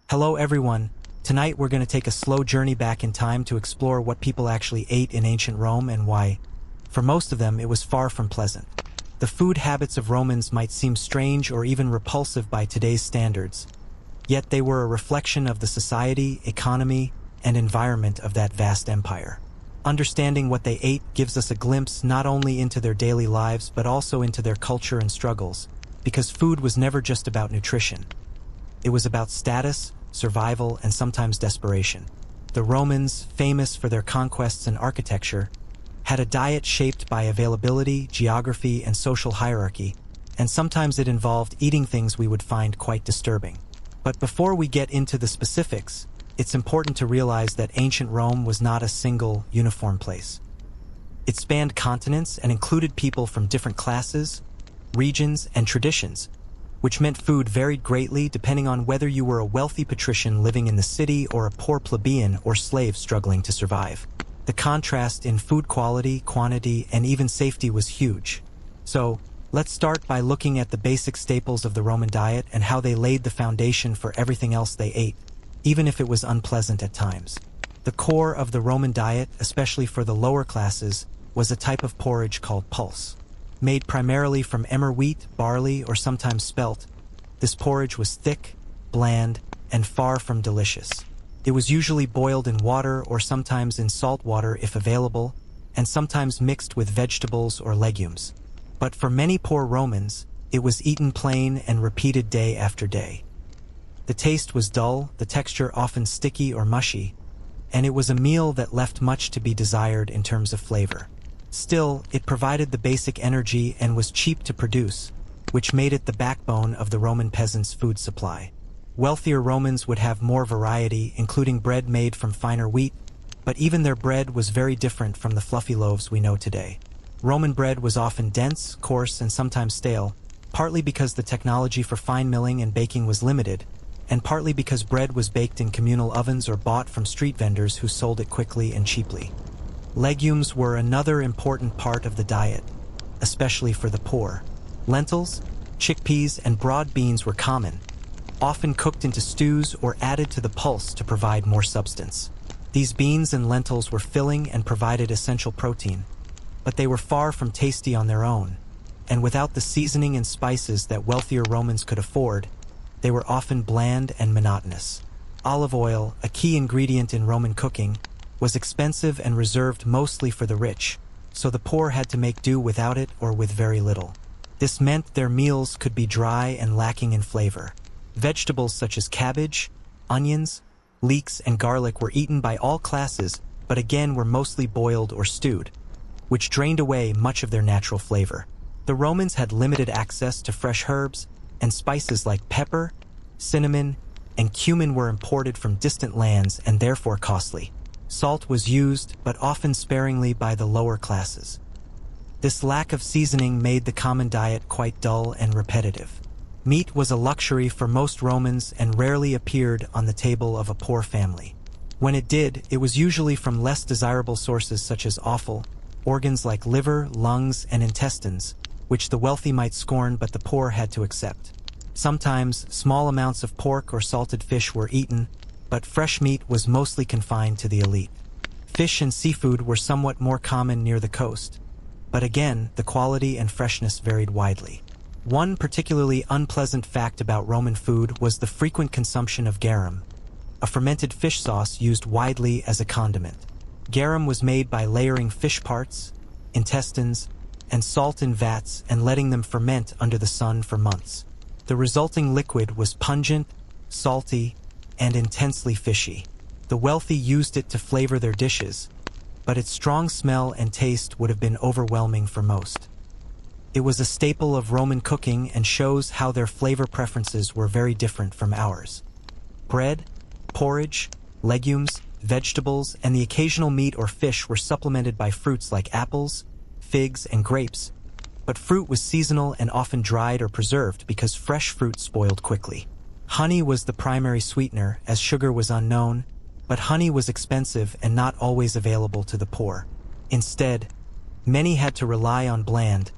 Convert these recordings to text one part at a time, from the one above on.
Hello everyone. Tonight we're going to take a slow journey back in time to explore what people actually ate in ancient Rome and why. For most of them, it was far from pleasant. The food habits of Romans might seem strange or even repulsive by today's standards, yet they were a reflection of the society, economy, and environment of that vast empire. Understanding what they ate gives us a glimpse not only into their daily lives but also into their culture and struggles, because food was never just about nutrition. It was about status, survival, and sometimes desperation. The Romans, famous for their conquests and architecture, had a diet shaped by availability, geography, and social hierarchy, and sometimes it involved eating things we would find quite disturbing. But before we get into the specifics, it's important to realize that ancient Rome was not a single, uniform place. It spanned continents and included people from different classes, regions, and traditions, which meant food varied greatly depending on whether you were a wealthy patrician living in the city or a poor plebeian or slave struggling to survive. The contrast in food quality, quantity, and even safety was huge. So, let's start by looking at the basic staples of the Roman diet and how they laid the foundation for everything else they ate, even if it was unpleasant at times. The core of the Roman diet, especially for the lower classes, was a type of porridge called pulse. Made primarily from emmer wheat, barley, or sometimes spelt, this porridge was thick, bland, and far from delicious. It was usually boiled in water or sometimes in salt water if available, and sometimes mixed with vegetables or legumes. But for many poor Romans, it was eaten plain and repeated day after day. The taste was dull, the texture often sticky or mushy, and it was a meal that left much to be desired in terms of flavor. Still, it provided the basic energy and was cheap to produce, which made it the backbone of the Roman peasants' food supply. Wealthier Romans would have more variety, including bread made from finer wheat, but even their bread was very different from the fluffy loaves we know today. Roman bread was often dense, coarse, and sometimes stale, partly because the technology for fine milling and baking was limited, and partly because bread was baked in communal ovens or bought from street vendors who sold it quickly and cheaply. Legumes were another important part of the diet, especially for the poor. Lentils, chickpeas, and broad beans were common, often cooked into stews or added to the pulse to provide more substance. These beans and lentils were filling and provided essential protein, but they were far from tasty on their own, and without the seasoning and spices that wealthier Romans could afford, they were often bland and monotonous. Olive oil, a key ingredient in Roman cooking, was expensive and reserved mostly for the rich, so the poor had to make do without it or with very little. This meant their meals could be dry and lacking in flavor. Vegetables such as cabbage, onions, leeks, and garlic were eaten by all classes, but again were mostly boiled or stewed, which drained away much of their natural flavor. The Romans had limited access to fresh herbs, and spices like pepper, cinnamon, and cumin were imported from distant lands and therefore costly. Salt was used, but often sparingly by the lower classes. This lack of seasoning made the common diet quite dull and repetitive. Meat was a luxury for most Romans and rarely appeared on the table of a poor family. When it did, it was usually from less desirable sources such as offal, organs like liver, lungs, and intestines, which the wealthy might scorn but the poor had to accept. Sometimes, small amounts of pork or salted fish were eaten, but fresh meat was mostly confined to the elite. Fish and seafood were somewhat more common near the coast, but again, the quality and freshness varied widely. One particularly unpleasant fact about Roman food was the frequent consumption of garum, a fermented fish sauce used widely as a condiment. Garum was made by layering fish parts, intestines, and salt in vats and letting them ferment under the sun for months. The resulting liquid was pungent, salty, and intensely fishy. The wealthy used it to flavor their dishes, but its strong smell and taste would have been overwhelming for most. It was a staple of Roman cooking and shows how their flavor preferences were very different from ours. Bread, porridge, legumes, vegetables, and the occasional meat or fish were supplemented by fruits like apples, figs, and grapes, but fruit was seasonal and often dried or preserved because fresh fruit spoiled quickly. Honey was the primary sweetener, as sugar was unknown, but honey was expensive and not always available to the poor. Instead, many had to rely on bland,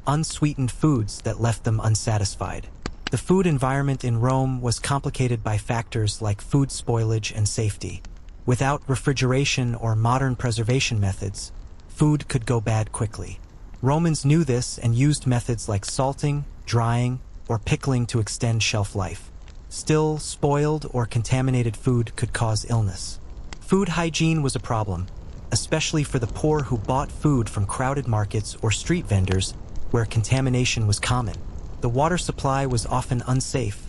unsweetened foods that left them unsatisfied. The food environment in Rome was complicated by factors like food spoilage and safety. Without refrigeration or modern preservation methods, food could go bad quickly. Romans knew this and used methods like salting, drying, or pickling to extend shelf life. Still, spoiled or contaminated food could cause illness. Food hygiene was a problem, especially for the poor who bought food from crowded markets or street vendors where contamination was common. The water supply was often unsafe,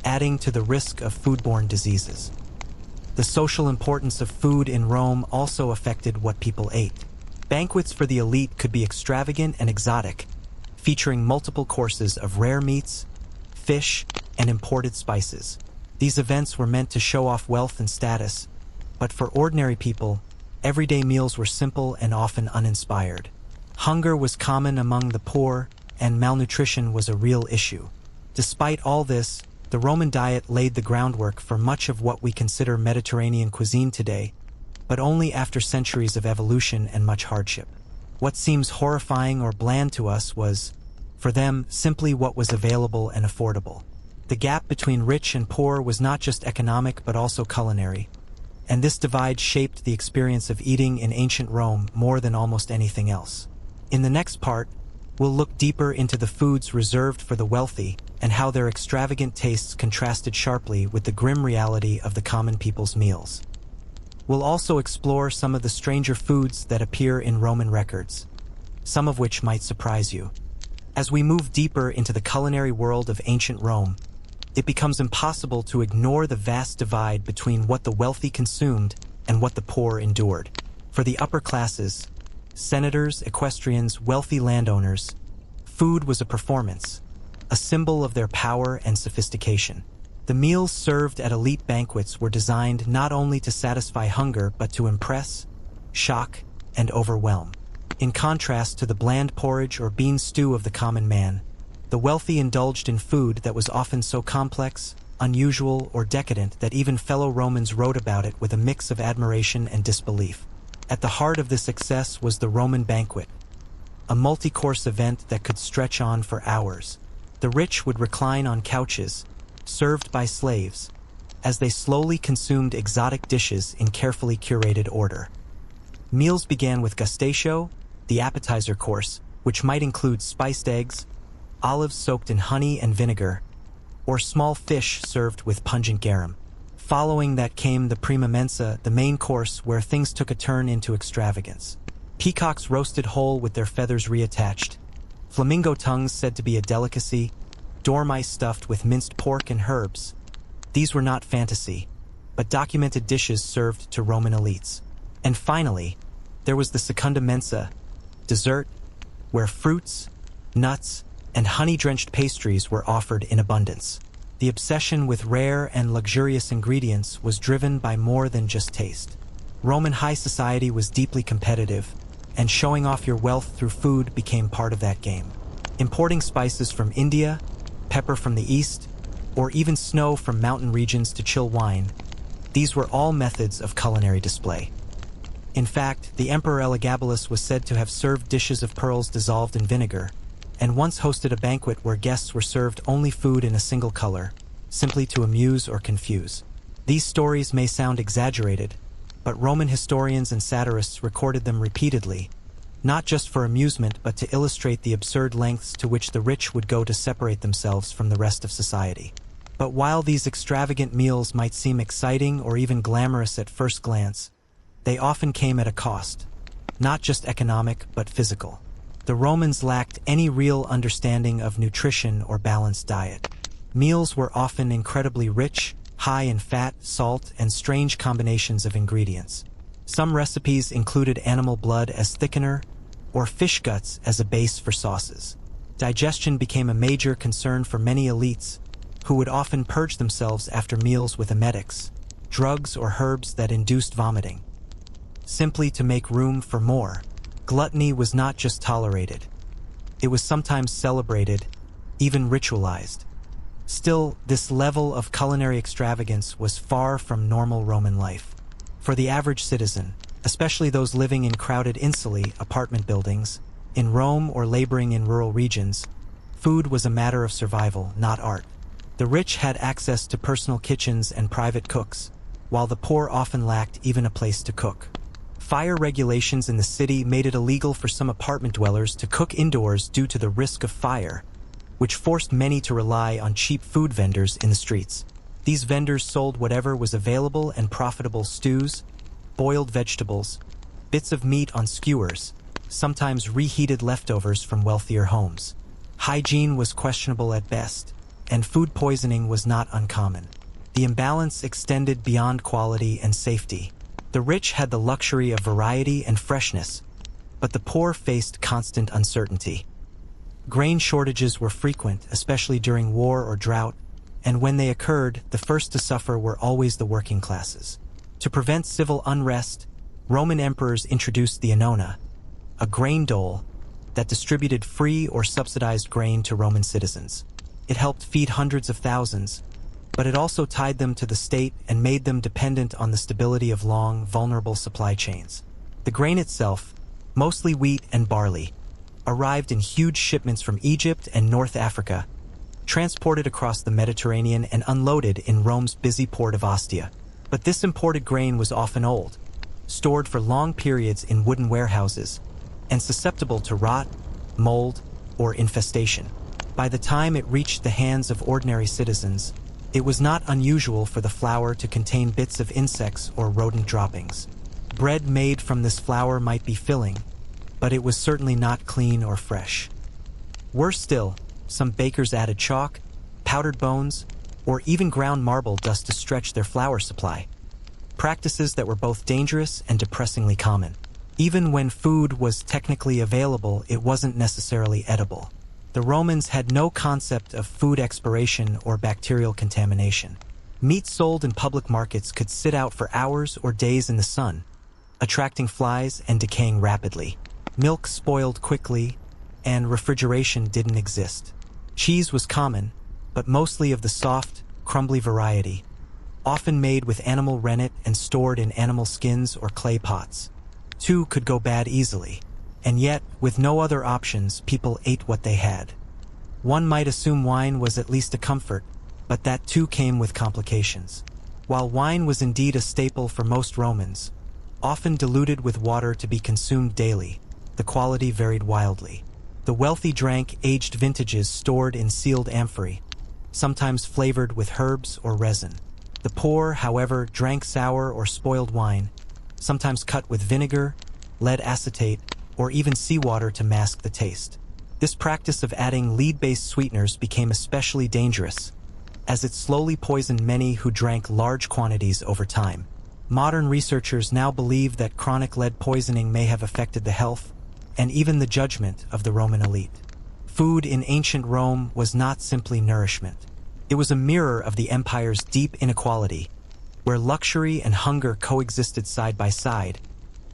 adding to the risk of foodborne diseases. The social importance of food in Rome also affected what people ate. Banquets for the elite could be extravagant and exotic, featuring multiple courses of rare meats, fish, and imported spices. These events were meant to show off wealth and status, but for ordinary people, everyday meals were simple and often uninspired. Hunger was common among the poor, and malnutrition was a real issue. Despite all this, the Roman diet laid the groundwork for much of what we consider Mediterranean cuisine today, but only after centuries of evolution and much hardship. What seems horrifying or bland to us was, for them, simply what was available and affordable. The gap between rich and poor was not just economic but also culinary, and this divide shaped the experience of eating in ancient Rome more than almost anything else. In the next part, we'll look deeper into the foods reserved for the wealthy and how their extravagant tastes contrasted sharply with the grim reality of the common people's meals. We'll also explore some of the stranger foods that appear in Roman records, some of which might surprise you. As we move deeper into the culinary world of ancient Rome, it becomes impossible to ignore the vast divide between what the wealthy consumed and what the poor endured. For the upper classes, senators, equestrians, wealthy landowners, food was a performance, a symbol of their power and sophistication. The meals served at elite banquets were designed not only to satisfy hunger but to impress, shock, and overwhelm. In contrast to the bland porridge or bean stew of the common man, the wealthy indulged in food that was often so complex, unusual, or decadent that even fellow Romans wrote about it with a mix of admiration and disbelief. At the heart of this excess was the Roman banquet, a multi-course event that could stretch on for hours. The rich would recline on couches, served by slaves, as they slowly consumed exotic dishes in carefully curated order. Meals began with gastatio, the appetizer course, which might include spiced eggs, olives soaked in honey and vinegar, or small fish served with pungent garum. Following that came the prima mensa, the main course where things took a turn into extravagance. Peacocks roasted whole with their feathers reattached, flamingo tongues said to be a delicacy, dormice stuffed with minced pork and herbs. These were not fantasy, but documented dishes served to Roman elites. And finally, there was the secunda mensa, dessert, where fruits, nuts, and honey-drenched pastries were offered in abundance. The obsession with rare and luxurious ingredients was driven by more than just taste. Roman high society was deeply competitive, and showing off your wealth through food became part of that game. Importing spices from India, pepper from the east, or even snow from mountain regions to chill wine, these were all methods of culinary display. In fact, the Emperor Elagabalus was said to have served dishes of pearls dissolved in vinegar, and once hosted a banquet where guests were served only food in a single color, simply to amuse or confuse. These stories may sound exaggerated, but Roman historians and satirists recorded them repeatedly, not just for amusement but to illustrate the absurd lengths to which the rich would go to separate themselves from the rest of society. But while these extravagant meals might seem exciting or even glamorous at first glance, they often came at a cost, not just economic but physical. The Romans lacked any real understanding of nutrition or balanced diet. Meals were often incredibly rich, high in fat, salt, and strange combinations of ingredients. Some recipes included animal blood as thickener, or fish guts as a base for sauces. Digestion became a major concern for many elites, who would often purge themselves after meals with emetics, drugs or herbs that induced vomiting, simply to make room for more. Gluttony was not just tolerated. It was sometimes celebrated, even ritualized. Still, this level of culinary extravagance was far from normal Roman life. For the average citizen, especially those living in crowded insulae apartment buildings, in Rome or laboring in rural regions, food was a matter of survival, not art. The rich had access to personal kitchens and private cooks, while the poor often lacked even a place to cook. Fire regulations in the city made it illegal for some apartment dwellers to cook indoors due to the risk of fire, which forced many to rely on cheap food vendors in the streets. These vendors sold whatever was available and profitable: stews, boiled vegetables, bits of meat on skewers, sometimes reheated leftovers from wealthier homes. Hygiene was questionable at best, and food poisoning was not uncommon. The imbalance extended beyond quality and safety. The rich had the luxury of variety and freshness, but the poor faced constant uncertainty. Grain shortages were frequent, especially during war or drought, and when they occurred, the first to suffer were always the working classes. To prevent civil unrest, Roman emperors introduced the annona, a grain dole that distributed free or subsidized grain to Roman citizens. It helped feed hundreds of thousands, but it also tied them to the state and made them dependent on the stability of long, vulnerable supply chains. The grain itself, mostly wheat and barley, arrived in huge shipments from Egypt and North Africa, transported across the Mediterranean and unloaded in Rome's busy port of Ostia. But this imported grain was often old, stored for long periods in wooden warehouses, and susceptible to rot, mold, or infestation. By the time it reached the hands of ordinary citizens, it was not unusual for the flour to contain bits of insects or rodent droppings. Bread made from this flour might be filling, but it was certainly not clean or fresh. Worse still, some bakers added chalk, powdered bones, or even ground marble dust to stretch their flour supply, practices that were both dangerous and depressingly common. Even when food was technically available, it wasn't necessarily edible. The Romans had no concept of food expiration or bacterial contamination. Meat sold in public markets could sit out for hours or days in the sun, attracting flies and decaying rapidly. Milk spoiled quickly, and refrigeration didn't exist. Cheese was common, but mostly of the soft, crumbly variety, often made with animal rennet and stored in animal skins or clay pots. Two could go bad easily, and yet, with no other options, people ate what they had. One might assume wine was at least a comfort, but that too came with complications. While wine was indeed a staple for most Romans, often diluted with water to be consumed daily, the quality varied wildly. The wealthy drank aged vintages stored in sealed amphorae, sometimes flavored with herbs or resin. The poor, however, drank sour or spoiled wine, sometimes cut with vinegar, lead acetate, or even seawater to mask the taste. This practice of adding lead-based sweeteners became especially dangerous, as it slowly poisoned many who drank large quantities over time. Modern researchers now believe that chronic lead poisoning may have affected the health and even the judgment of the Roman elite. Food in ancient Rome was not simply nourishment. It was a mirror of the empire's deep inequality, where luxury and hunger coexisted side by side,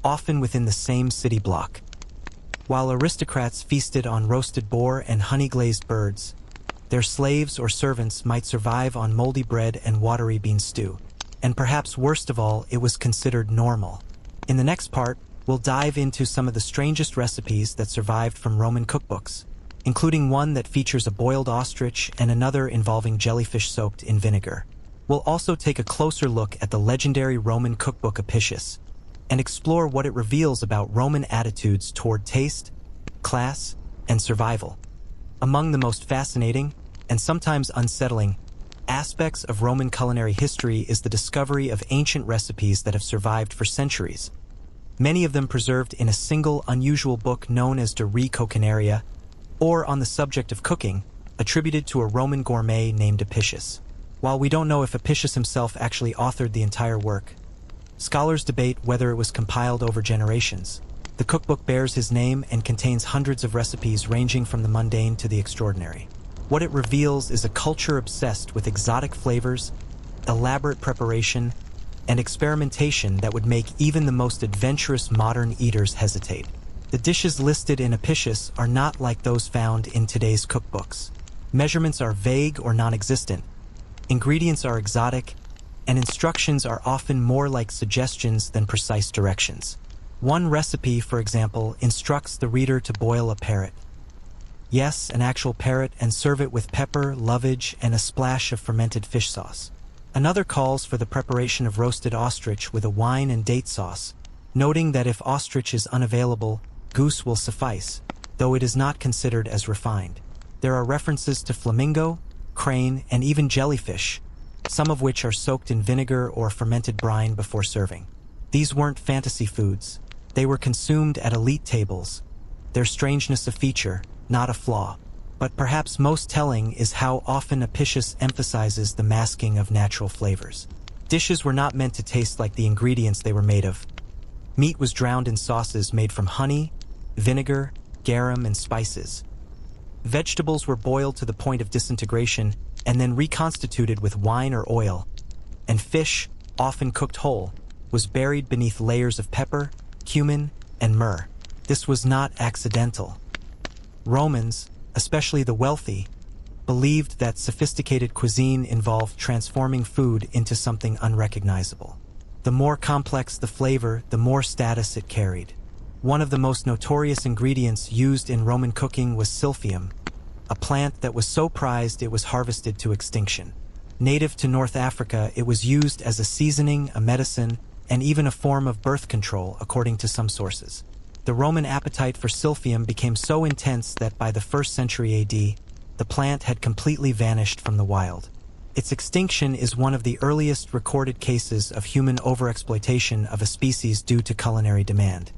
often within the same city block. While aristocrats feasted on roasted boar and honey-glazed birds, their slaves or servants might survive on moldy bread and watery bean stew. And perhaps worst of all, it was considered normal. In the next part, we'll dive into some of the strangest recipes that survived from Roman cookbooks, including one that features a boiled ostrich and another involving jellyfish soaked in vinegar. We'll also take a closer look at the legendary Roman cookbook Apicius and explore what it reveals about Roman attitudes toward taste, class, and survival. Among the most fascinating, and sometimes unsettling, aspects of Roman culinary history is the discovery of ancient recipes that have survived for centuries, many of them preserved in a single unusual book known as De Re Coquinaria, or on the subject of cooking, attributed to a Roman gourmet named Apicius. While we don't know if Apicius himself actually authored the entire work, scholars debate whether it was compiled over generations. The cookbook bears his name and contains hundreds of recipes ranging from the mundane to the extraordinary. What it reveals is a culture obsessed with exotic flavors, elaborate preparation, and experimentation that would make even the most adventurous modern eaters hesitate. The dishes listed in Apicius are not like those found in today's cookbooks. Measurements are vague or non-existent, ingredients are exotic, and instructions are often more like suggestions than precise directions. One recipe, for example, instructs the reader to boil a parrot. Yes, an actual parrot, and serve it with pepper, lovage, and a splash of fermented fish sauce. Another calls for the preparation of roasted ostrich with a wine and date sauce, noting that if ostrich is unavailable, goose will suffice, though it is not considered as refined. There are references to flamingo, crane, and even jellyfish, some of which are soaked in vinegar or fermented brine before serving. These weren't fantasy foods. They were consumed at elite tables. Their strangeness a feature, not a flaw. But perhaps most telling is how often Apicius emphasizes the masking of natural flavors. Dishes were not meant to taste like the ingredients they were made of. Meat was drowned in sauces made from honey, vinegar, garum, and spices. Vegetables were boiled to the point of disintegration and then reconstituted with wine or oil. And fish, often cooked whole, was buried beneath layers of pepper, cumin, and myrrh. This was not accidental. Romans, especially the wealthy, believed that sophisticated cuisine involved transforming food into something unrecognizable. The more complex the flavor, the more status it carried. One of the most notorious ingredients used in Roman cooking was silphium, a plant that was so prized it was harvested to extinction. Native to North Africa, it was used as a seasoning, a medicine, and even a form of birth control, according to some sources. The Roman appetite for silphium became so intense that by the 1st century AD, the plant had completely vanished from the wild. Its extinction is one of the earliest recorded cases of human overexploitation of a species due to culinary demand.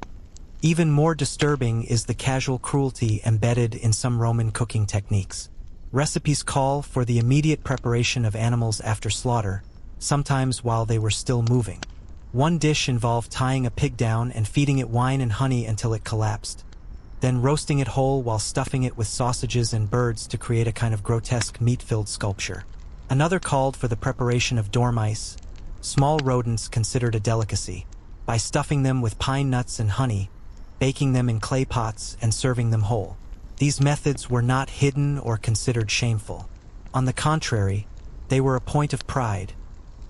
Even more disturbing is the casual cruelty embedded in some Roman cooking techniques. Recipes call for the immediate preparation of animals after slaughter, sometimes while they were still moving. One dish involved tying a pig down and feeding it wine and honey until it collapsed, then roasting it whole while stuffing it with sausages and birds to create a kind of grotesque meat-filled sculpture. Another called for the preparation of dormice, small rodents considered a delicacy, by stuffing them with pine nuts and honey, baking them in clay pots, and serving them whole. These methods were not hidden or considered shameful. On the contrary, they were a point of pride,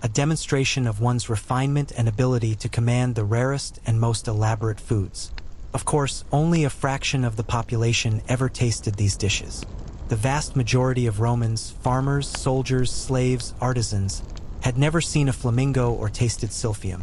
a demonstration of one's refinement and ability to command the rarest and most elaborate foods. Of course, only a fraction of the population ever tasted these dishes. The vast majority of Romans, farmers, soldiers, slaves, artisans, had never seen a flamingo or tasted silphium.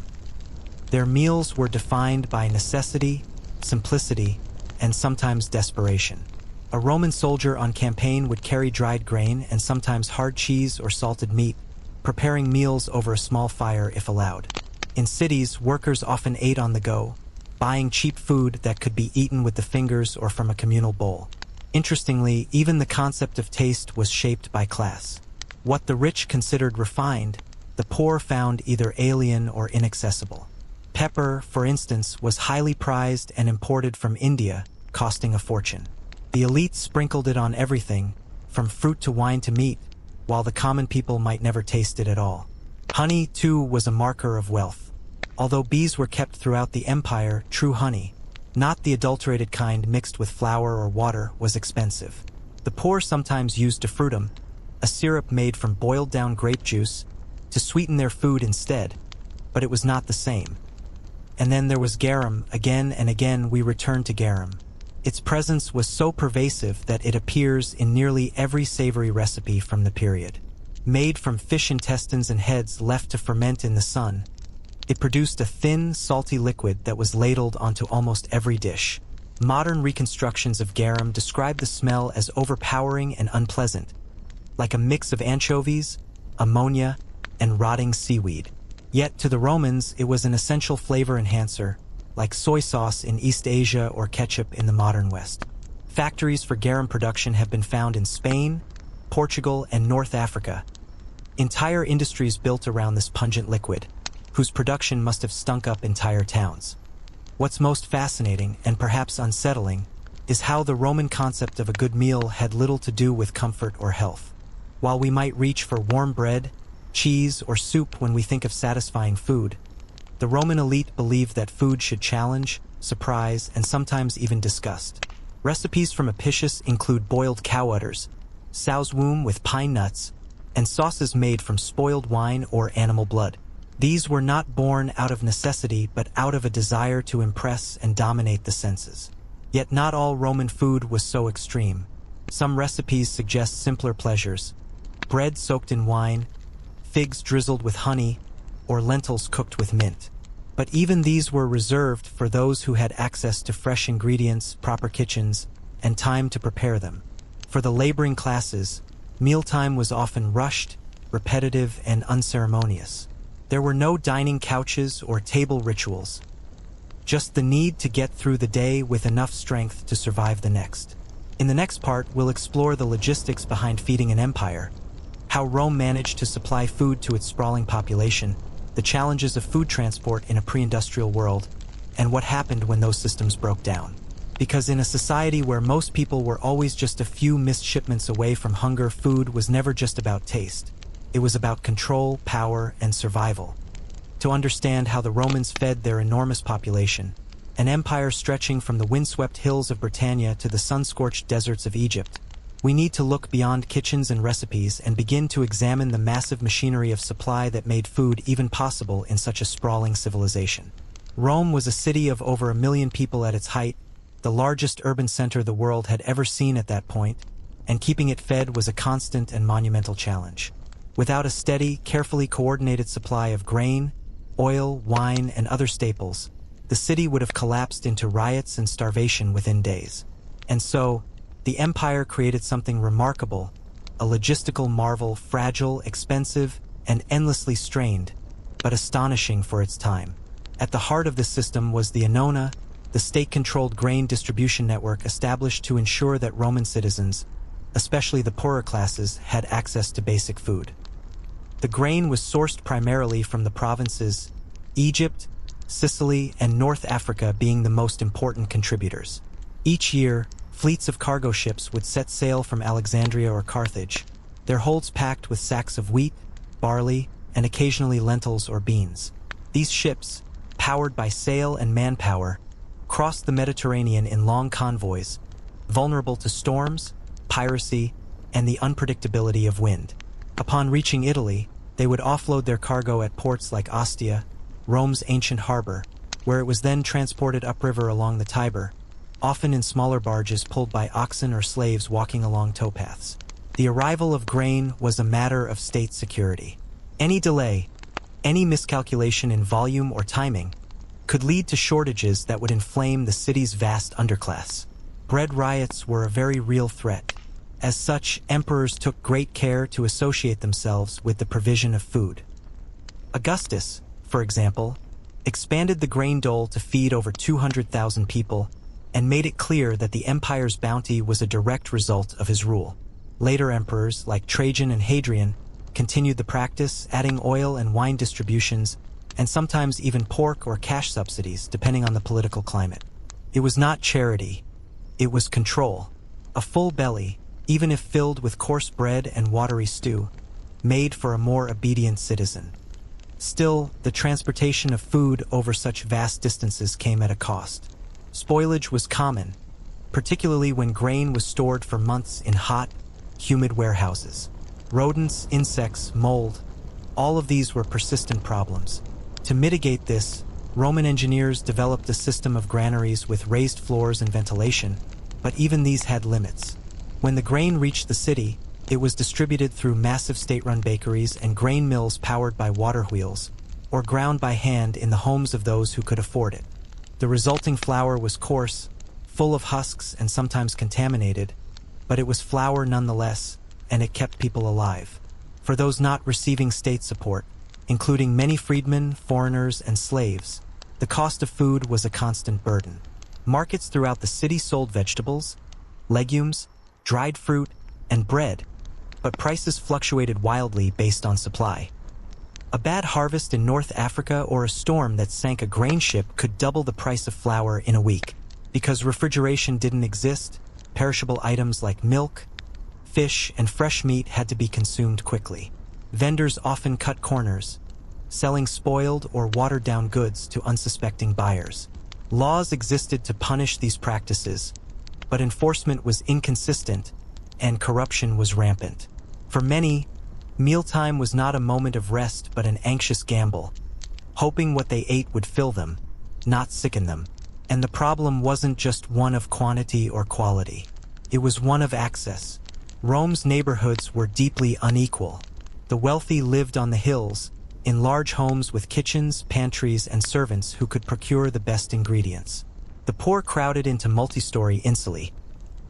Their meals were defined by necessity, simplicity, and sometimes desperation. A Roman soldier on campaign would carry dried grain and sometimes hard cheese or salted meat, preparing meals over a small fire if allowed. In cities, workers often ate on the go, buying cheap food that could be eaten with the fingers or from a communal bowl. Interestingly, even the concept of taste was shaped by class. What the rich considered refined, the poor found either alien or inaccessible. Pepper, for instance, was highly prized and imported from India, costing a fortune. The elite sprinkled it on everything, from fruit to wine to meat, while the common people might never taste it at all. Honey, too, was a marker of wealth. Although bees were kept throughout the empire, true honey, not the adulterated kind mixed with flour or water, was expensive. The poor sometimes used defrutum, a syrup made from boiled-down grape juice, to sweeten their food instead, but it was not the same. And then there was garum. Again and again we return to garum. Its presence was so pervasive that it appears in nearly every savory recipe from the period. Made from fish intestines and heads left to ferment in the sun, it produced a thin, salty liquid that was ladled onto almost every dish. Modern reconstructions of garum describe the smell as overpowering and unpleasant, like a mix of anchovies, ammonia, and rotting seaweed. Yet to the Romans, it was an essential flavor enhancer, like soy sauce in East Asia or ketchup in the modern West. Factories for garum production have been found in Spain, Portugal, and North Africa. Entire industries built around this pungent liquid, whose production must have stunk up entire towns. What's most fascinating, and perhaps unsettling, is how the Roman concept of a good meal had little to do with comfort or health. While we might reach for warm bread, cheese, or soup when we think of satisfying food, the Roman elite believed that food should challenge, surprise, and sometimes even disgust. Recipes from Apicius include boiled cow udders, sow's womb with pine nuts, and sauces made from spoiled wine or animal blood. These were not born out of necessity but out of a desire to impress and dominate the senses. Yet not all Roman food was so extreme. Some recipes suggest simpler pleasures: bread soaked in wine, figs drizzled with honey, or lentils cooked with mint. But even these were reserved for those who had access to fresh ingredients, proper kitchens, and time to prepare them. For the laboring classes, mealtime was often rushed, repetitive, and unceremonious. There were no dining couches or table rituals, just the need to get through the day with enough strength to survive the next. In the next part, we'll explore the logistics behind feeding an empire, how Rome managed to supply food to its sprawling population, the challenges of food transport in a pre-industrial world, and what happened when those systems broke down. Because in a society where most people were always just a few missed shipments away from hunger, food was never just about taste. It was about control, power, and survival. To understand how the Romans fed their enormous population, an empire stretching from the windswept hills of Britannia to the sun-scorched deserts of Egypt, we need to look beyond kitchens and recipes and begin to examine the massive machinery of supply that made food even possible in such a sprawling civilization. Rome was a city of over 1 million people at its height, the largest urban center the world had ever seen at that point, and keeping it fed was a constant and monumental challenge. Without a steady, carefully coordinated supply of grain, oil, wine, and other staples, the city would have collapsed into riots and starvation within days. And so, the empire created something remarkable, a logistical marvel, fragile, expensive, and endlessly strained, but astonishing for its time. At the heart of this system was the Annona, the state-controlled grain distribution network established to ensure that Roman citizens, especially the poorer classes, had access to basic food. The grain was sourced primarily from the provinces, Egypt, Sicily, and North Africa being the most important contributors. Each year, fleets of cargo ships would set sail from Alexandria or Carthage, their holds packed with sacks of wheat, barley, and occasionally lentils or beans. These ships, powered by sail and manpower, crossed the Mediterranean in long convoys, vulnerable to storms, piracy, and the unpredictability of wind. Upon reaching Italy, they would offload their cargo at ports like Ostia, Rome's ancient harbor, where it was then transported upriver along the Tiber, often in smaller barges pulled by oxen or slaves walking along towpaths. The arrival of grain was a matter of state security. Any delay, any miscalculation in volume or timing, could lead to shortages that would inflame the city's vast underclass. Bread riots were a very real threat. As such, emperors took great care to associate themselves with the provision of food. Augustus, for example, expanded the grain dole to feed over 200,000 people and made it clear that the empire's bounty was a direct result of his rule. Later emperors, like Trajan and Hadrian, continued the practice, adding oil and wine distributions, and sometimes even pork or cash subsidies, depending on the political climate. It was not charity, it was control. A full belly, even if filled with coarse bread and watery stew, made for a more obedient citizen. Still, the transportation of food over such vast distances came at a cost. Spoilage was common, particularly when grain was stored for months in hot, humid warehouses. Rodents, insects, mold, all of these were persistent problems. To mitigate this, Roman engineers developed a system of granaries with raised floors and ventilation, but even these had limits. When the grain reached the city, it was distributed through massive state-run bakeries and grain mills powered by water wheels, or ground by hand in the homes of those who could afford it. The resulting flour was coarse, full of husks and sometimes contaminated, but it was flour nonetheless, and it kept people alive. For those not receiving state support, including many freedmen, foreigners, and slaves, the cost of food was a constant burden. Markets throughout the city sold vegetables, legumes, dried fruit, and bread, but prices fluctuated wildly based on supply. A bad harvest in North Africa or a storm that sank a grain ship could double the price of flour in a week. Because refrigeration didn't exist, perishable items like milk, fish, and fresh meat had to be consumed quickly. Vendors often cut corners, selling spoiled or watered-down goods to unsuspecting buyers. Laws existed to punish these practices, but enforcement was inconsistent and corruption was rampant. For many, mealtime was not a moment of rest but an anxious gamble, hoping what they ate would fill them, not sicken them. And the problem wasn't just one of quantity or quality. It was one of access. Rome's neighborhoods were deeply unequal. The wealthy lived on the hills, in large homes with kitchens, pantries, and servants who could procure the best ingredients. The poor crowded into multi-story insulae,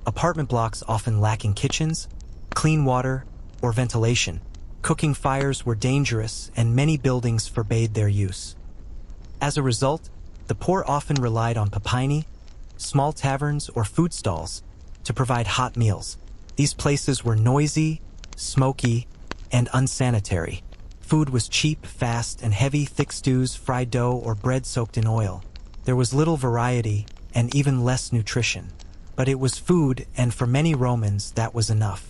apartment blocks often lacking kitchens, clean water, or ventilation. Cooking fires were dangerous, and many buildings forbade their use. As a result, the poor often relied on papyri, small taverns, or food stalls to provide hot meals. These places were noisy, smoky, and unsanitary. Food was cheap, fast, and heavy: thick stews, fried dough, or bread soaked in oil. There was little variety and even less nutrition. But it was food, and for many Romans that was enough.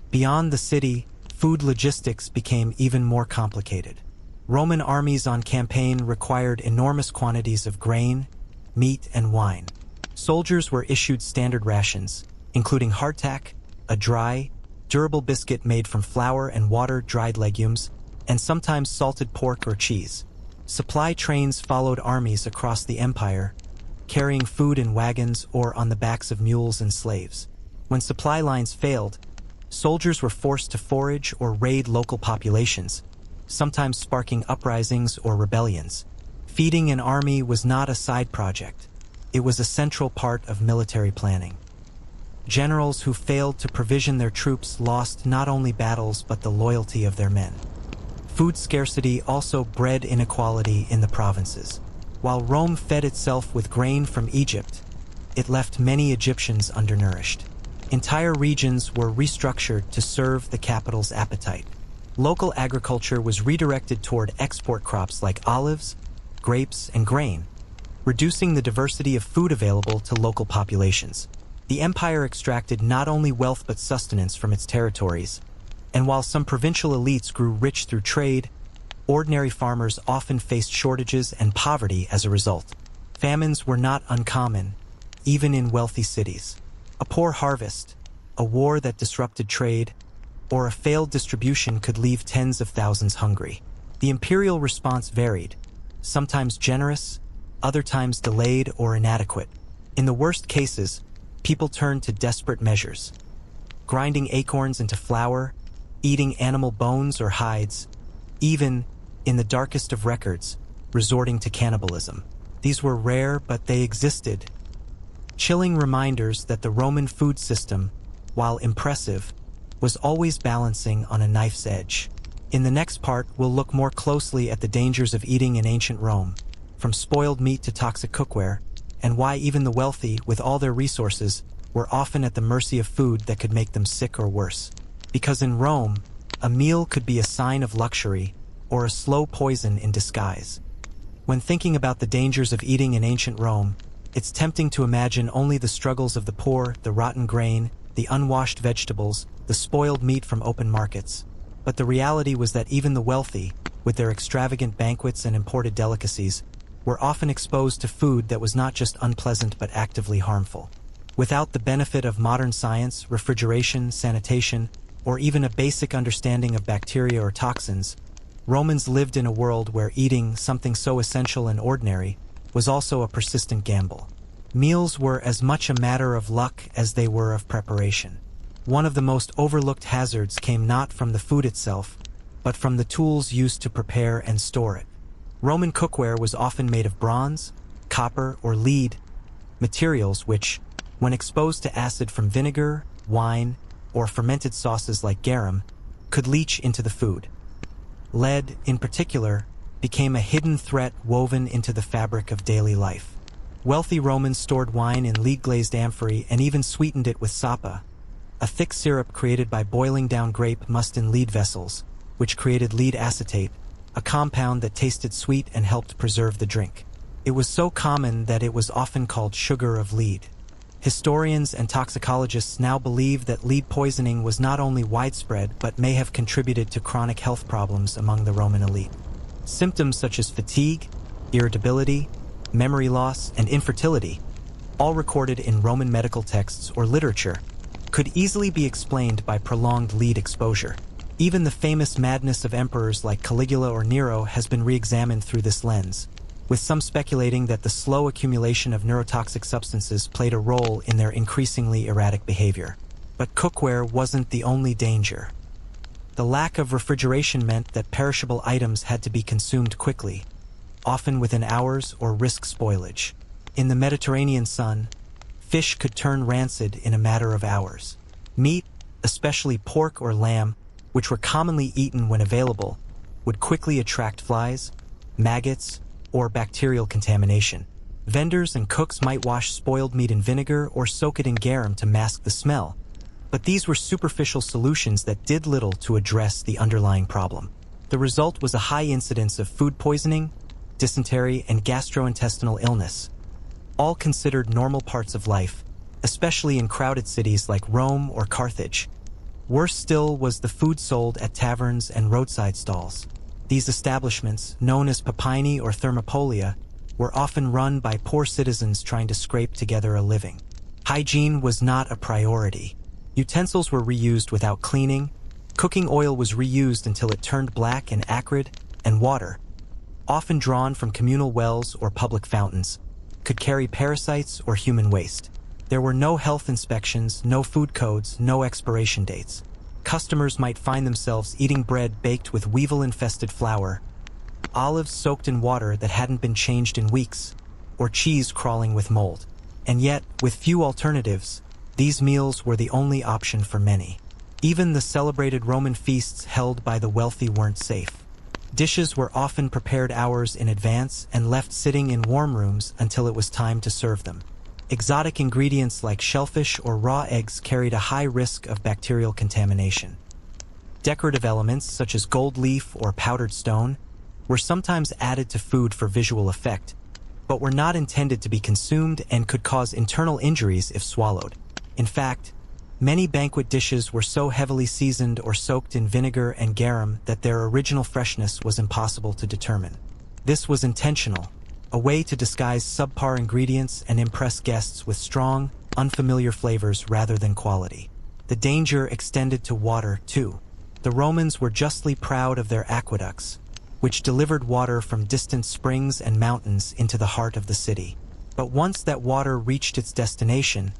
Beyond the city, food logistics became even more complicated. Roman armies on campaign required enormous quantities of grain, meat, and wine. Soldiers were issued standard rations, including hardtack, a dry, durable biscuit made from flour and water-dried legumes, and sometimes salted pork or cheese. Supply trains followed armies across the empire, carrying food in wagons or on the backs of mules and slaves. When supply lines failed, soldiers were forced to forage or raid local populations, sometimes sparking uprisings or rebellions. Feeding an army was not a side project. It was a central part of military planning. Generals who failed to provision their troops lost not only battles but the loyalty of their men. Food scarcity also bred inequality in the provinces. While Rome fed itself with grain from Egypt, it left many Egyptians undernourished. Entire regions were restructured to serve the capital's appetite. Local agriculture was redirected toward export crops like olives, grapes, and grain, reducing the diversity of food available to local populations. The empire extracted not only wealth but sustenance from its territories, and while some provincial elites grew rich through trade, ordinary farmers often faced shortages and poverty as a result. Famines were not uncommon, even in wealthy cities. A poor harvest, a war that disrupted trade, or a failed distribution could leave tens of thousands hungry. The imperial response varied, sometimes generous, other times delayed or inadequate. In the worst cases, people turned to desperate measures: grinding acorns into flour, eating animal bones or hides, even, in the darkest of records, resorting to cannibalism. These were rare, but they existed. Chilling reminders that the Roman food system, while impressive, was always balancing on a knife's edge. In the next part, we'll look more closely at the dangers of eating in ancient Rome, from spoiled meat to toxic cookware, and why even the wealthy, with all their resources, were often at the mercy of food that could make them sick or worse. Because in Rome, a meal could be a sign of luxury or a slow poison in disguise. When thinking about the dangers of eating in ancient Rome, it's tempting to imagine only the struggles of the poor, the rotten grain, the unwashed vegetables, the spoiled meat from open markets. But the reality was that even the wealthy, with their extravagant banquets and imported delicacies, were often exposed to food that was not just unpleasant but actively harmful. Without the benefit of modern science, refrigeration, sanitation, or even a basic understanding of bacteria or toxins, Romans lived in a world where eating something so essential and ordinary was also a persistent gamble. Meals were as much a matter of luck as they were of preparation. One of the most overlooked hazards came not from the food itself, but from the tools used to prepare and store it. Roman cookware was often made of bronze, copper, or lead, materials which, when exposed to acid from vinegar, wine, or fermented sauces like garum, could leach into the food. Lead, in particular, became a hidden threat woven into the fabric of daily life. Wealthy Romans stored wine in lead-glazed amphorae and even sweetened it with sapa, a thick syrup created by boiling down grape must in lead vessels, which created lead acetate, a compound that tasted sweet and helped preserve the drink. It was so common that it was often called sugar of lead. Historians and toxicologists now believe that lead poisoning was not only widespread but may have contributed to chronic health problems among the Roman elite. Symptoms such as fatigue, irritability, memory loss, and infertility, all recorded in Roman medical texts or literature, could easily be explained by prolonged lead exposure. Even the famous madness of emperors like Caligula or Nero has been re-examined through this lens. with some speculating that the slow accumulation of neurotoxic substances played a role in their increasingly erratic behavior. But cookware wasn't the only danger. The lack of refrigeration meant that perishable items had to be consumed quickly, often within hours or risk spoilage. In the Mediterranean sun, fish could turn rancid in a matter of hours. Meat, especially pork or lamb, which were commonly eaten when available, would quickly attract flies, maggots, or bacterial contamination. Vendors and cooks might wash spoiled meat in vinegar or soak it in garum to mask the smell, but these were superficial solutions that did little to address the underlying problem. The result was a high incidence of food poisoning, dysentery, and gastrointestinal illness, all considered normal parts of life, especially in crowded cities like Rome or Carthage. Worse still was the food sold at taverns and roadside stalls. These establishments, known as papyni or thermopolia, were often run by poor citizens trying to scrape together a living. Hygiene was not a priority. Utensils were reused without cleaning, cooking oil was reused until it turned black and acrid, and water, often drawn from communal wells or public fountains, could carry parasites or human waste. There were no health inspections, no food codes, no expiration dates. Customers might find themselves eating bread baked with weevil-infested flour, olives soaked in water that hadn't been changed in weeks, or cheese crawling with mold. And yet, with few alternatives, these meals were the only option for many. Even the celebrated Roman feasts held by the wealthy weren't safe. Dishes were often prepared hours in advance and left sitting in warm rooms until it was time to serve them. Exotic ingredients like shellfish or raw eggs carried a high risk of bacterial contamination. Decorative elements such as gold leaf or powdered stone were sometimes added to food for visual effect, but were not intended to be consumed and could cause internal injuries if swallowed. In fact, many banquet dishes were so heavily seasoned or soaked in vinegar and garum that their original freshness was impossible to determine. This was intentional, a way to disguise subpar ingredients and impress guests with strong, unfamiliar flavors rather than quality. The danger extended to water, too. The Romans were justly proud of their aqueducts, which delivered water from distant springs and mountains into the heart of the city. But once that water reached its destination,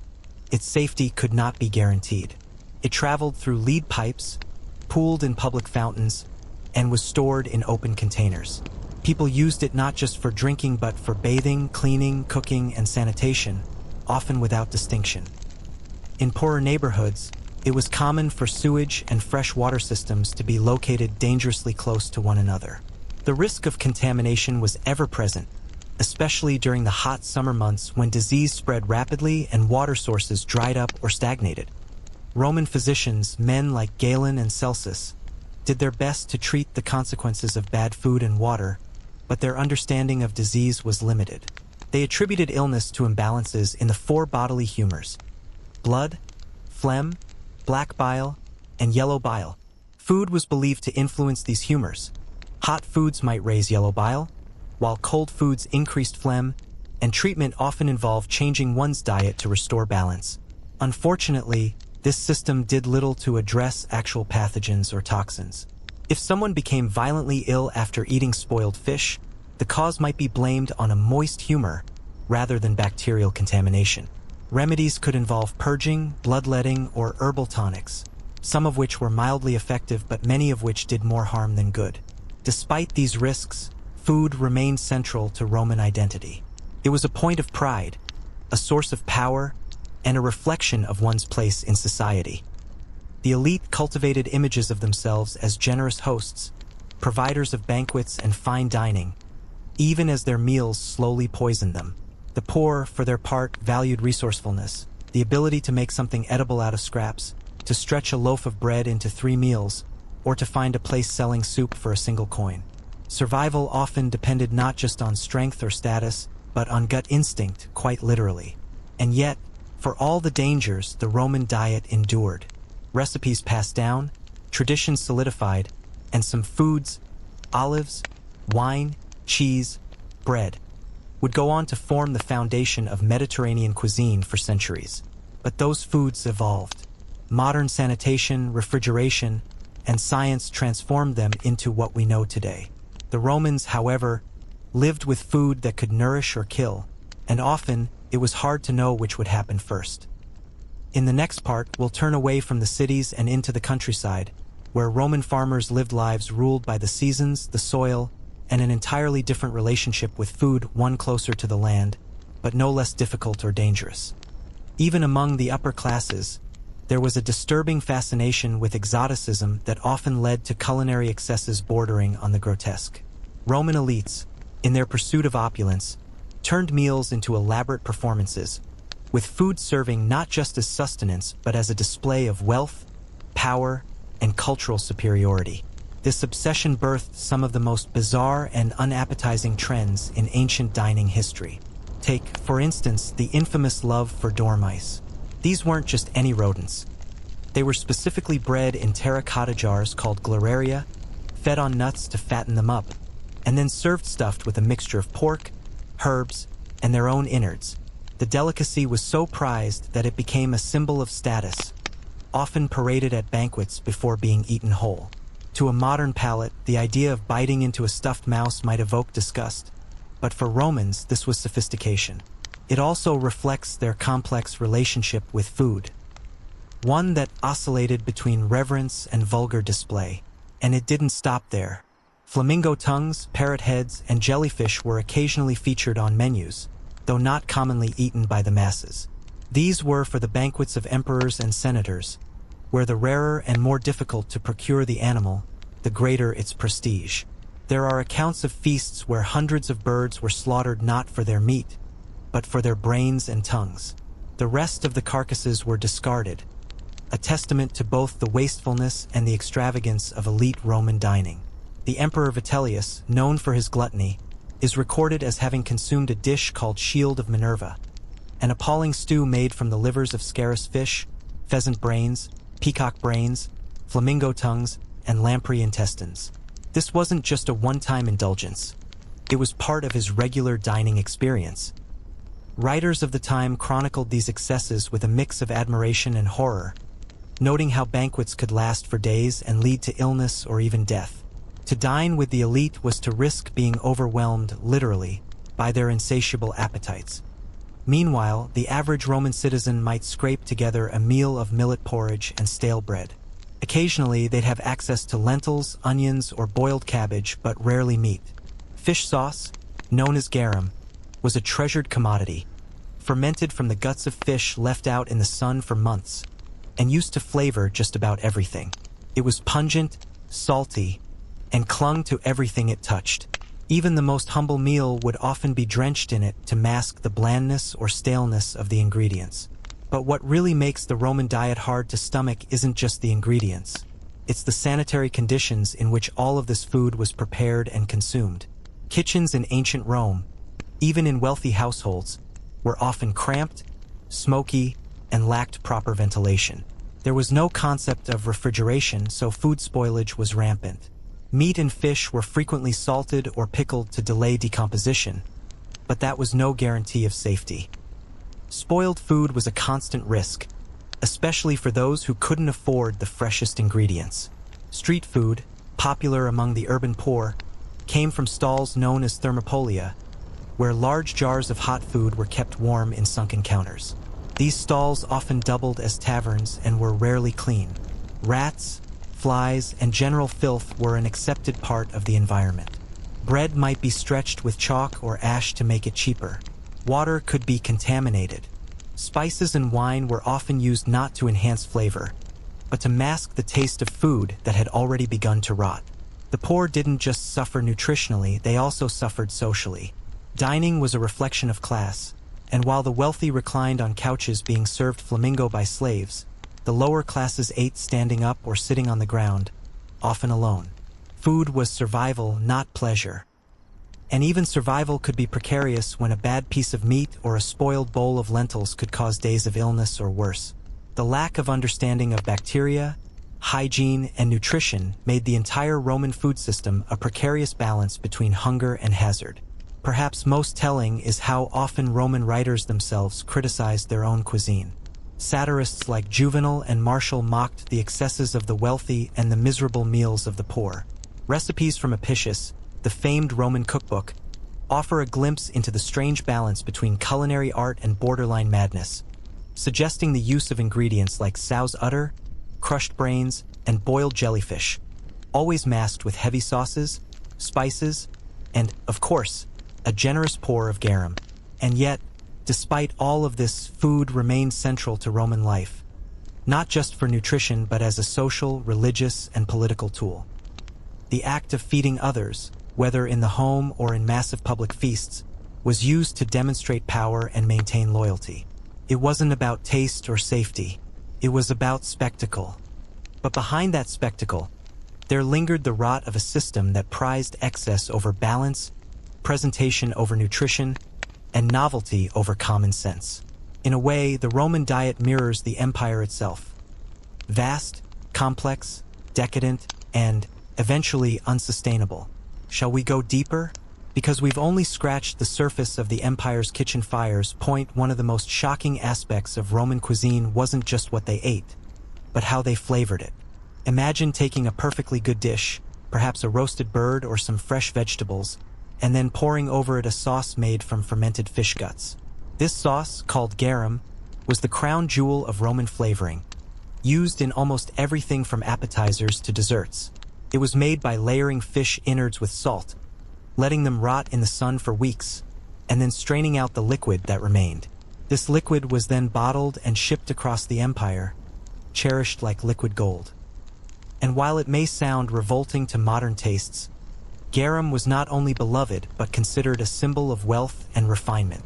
its safety could not be guaranteed. It traveled through lead pipes, pooled in public fountains, and was stored in open containers. People used it not just for drinking but for bathing, cleaning, cooking, and sanitation, often without distinction. In poorer neighborhoods, it was common for sewage and fresh water systems to be located dangerously close to one another. The risk of contamination was ever present, especially during the hot summer months when disease spread rapidly and water sources dried up or stagnated. Roman physicians, men like Galen and Celsus, did their best to treat the consequences of bad food and water, but their understanding of disease was limited. They attributed illness to imbalances in the 4 bodily humors: blood, phlegm, black bile, and yellow bile. Food was believed to influence these humors. Hot foods might raise yellow bile, while cold foods increased phlegm, and treatment often involved changing one's diet to restore balance. Unfortunately, this system did little to address actual pathogens or toxins. If someone became violently ill after eating spoiled fish, the cause might be blamed on a moist humor rather than bacterial contamination. Remedies could involve purging, bloodletting, or herbal tonics, some of which were mildly effective but many of which did more harm than good. Despite these risks, food remained central to Roman identity. It was a point of pride, a source of power, and a reflection of one's place in society. The elite cultivated images of themselves as generous hosts, providers of banquets and fine dining, even as their meals slowly poisoned them. The poor, for their part, valued resourcefulness, the ability to make something edible out of scraps, to stretch a loaf of bread into 3 meals, or to find a place selling soup for a single coin. Survival often depended not just on strength or status, but on gut instinct, quite literally. And yet, for all the dangers, the Roman diet endured. Recipes passed down, traditions solidified, and some foods, olives, wine, cheese, bread, would go on to form the foundation of Mediterranean cuisine for centuries. But those foods evolved. Modern sanitation, refrigeration, and science transformed them into what we know today. The Romans, however, lived with food that could nourish or kill, and often it was hard to know which would happen first. In the next part, we'll turn away from the cities and into the countryside, where Roman farmers lived lives ruled by the seasons, the soil, and an entirely different relationship with food, one closer to the land, but no less difficult or dangerous. Even among the upper classes, there was a disturbing fascination with exoticism that often led to culinary excesses bordering on the grotesque. Roman elites, in their pursuit of opulence, turned meals into elaborate performances, with food serving not just as sustenance but as a display of wealth, power, and cultural superiority. This obsession birthed some of the most bizarre and unappetizing trends in ancient dining history. Take, for instance, the infamous love for dormice. These weren't just any rodents. They were specifically bred in terracotta jars called glararia, fed on nuts to fatten them up, and then served stuffed with a mixture of pork, herbs, and their own innards. The delicacy was so prized that it became a symbol of status, often paraded at banquets before being eaten whole. To a modern palate, the idea of biting into a stuffed mouse might evoke disgust, but for Romans, this was sophistication. It also reflects their complex relationship with food, one that oscillated between reverence and vulgar display. And it didn't stop there. Flamingo tongues, parrot heads, and jellyfish were occasionally featured on menus, though not commonly eaten by the masses. These were for the banquets of emperors and senators, where the rarer and more difficult to procure the animal, the greater its prestige. There are accounts of feasts where hundreds of birds were slaughtered not for their meat, but for their brains and tongues. The rest of the carcasses were discarded, a testament to both the wastefulness and the extravagance of elite Roman dining. The Emperor Vitellius, known for his gluttony, is recorded as having consumed a dish called Shield of Minerva, an appalling stew made from the livers of scarce fish, pheasant brains, peacock brains, flamingo tongues, and lamprey intestines. This wasn't just a one-time indulgence. It was part of his regular dining experience. Writers of the time chronicled these excesses with a mix of admiration and horror, noting how banquets could last for days and lead to illness or even death. To dine with the elite was to risk being overwhelmed, literally, by their insatiable appetites. Meanwhile, the average Roman citizen might scrape together a meal of millet porridge and stale bread. Occasionally, they'd have access to lentils, onions, or boiled cabbage, but rarely meat. Fish sauce, known as garum, was a treasured commodity, fermented from the guts of fish left out in the sun for months, and used to flavor just about everything. It was pungent, salty, and clung to everything it touched. Even the most humble meal would often be drenched in it to mask the blandness or staleness of the ingredients. But what really makes the Roman diet hard to stomach isn't just the ingredients. It's the sanitary conditions in which all of this food was prepared and consumed. Kitchens in ancient Rome, even in wealthy households, were often cramped, smoky, and lacked proper ventilation. There was no concept of refrigeration, so food spoilage was rampant. Meat and fish were frequently salted or pickled to delay decomposition, but that was no guarantee of safety. Spoiled food was a constant risk, especially for those who couldn't afford the freshest ingredients. Street food, popular among the urban poor, came from stalls known as thermopolia, where large jars of hot food were kept warm in sunken counters. These stalls often doubled as taverns and were rarely clean. Rats, flies, and general filth were an accepted part of the environment. Bread might be stretched with chalk or ash to make it cheaper. Water could be contaminated. Spices and wine were often used not to enhance flavor, but to mask the taste of food that had already begun to rot. The poor didn't just suffer nutritionally, they also suffered socially. Dining was a reflection of class, and while the wealthy reclined on couches being served flamingo by slaves, the lower classes ate standing up or sitting on the ground, often alone. Food was survival, not pleasure. And even survival could be precarious when a bad piece of meat or a spoiled bowl of lentils could cause days of illness or worse. The lack of understanding of bacteria, hygiene, and nutrition made the entire Roman food system a precarious balance between hunger and hazard. Perhaps most telling is how often Roman writers themselves criticized their own cuisine. Satirists like Juvenal and Martial mocked the excesses of the wealthy and the miserable meals of the poor. Recipes from Apicius, the famed Roman cookbook, offer a glimpse into the strange balance between culinary art and borderline madness, suggesting the use of ingredients like sow's udder, crushed brains, and boiled jellyfish, always masked with heavy sauces, spices, and, of course, a generous pour of garum. And yet, despite all of this, food remained central to Roman life, not just for nutrition but as a social, religious, and political tool. The act of feeding others, whether in the home or in massive public feasts, was used to demonstrate power and maintain loyalty. It wasn't about taste or safety. It was about spectacle. But behind that spectacle, there lingered the rot of a system that prized excess over balance, presentation over nutrition, and novelty over common sense. In a way, the Roman diet mirrors the empire itself. Vast, complex, decadent, and, eventually, unsustainable. Shall we go deeper? Because we've only scratched the surface of the empire's kitchen fires. One of the most shocking aspects of Roman cuisine wasn't just what they ate, but how they flavored it. Imagine taking a perfectly good dish, perhaps a roasted bird or some fresh vegetables, and then pouring over it a sauce made from fermented fish guts. This sauce, called garum, was the crown jewel of Roman flavoring, used in almost everything from appetizers to desserts. It was made by layering fish innards with salt, letting them rot in the sun for weeks, and then straining out the liquid that remained. This liquid was then bottled and shipped across the empire, cherished like liquid gold. And while it may sound revolting to modern tastes, garum was not only beloved but considered a symbol of wealth and refinement.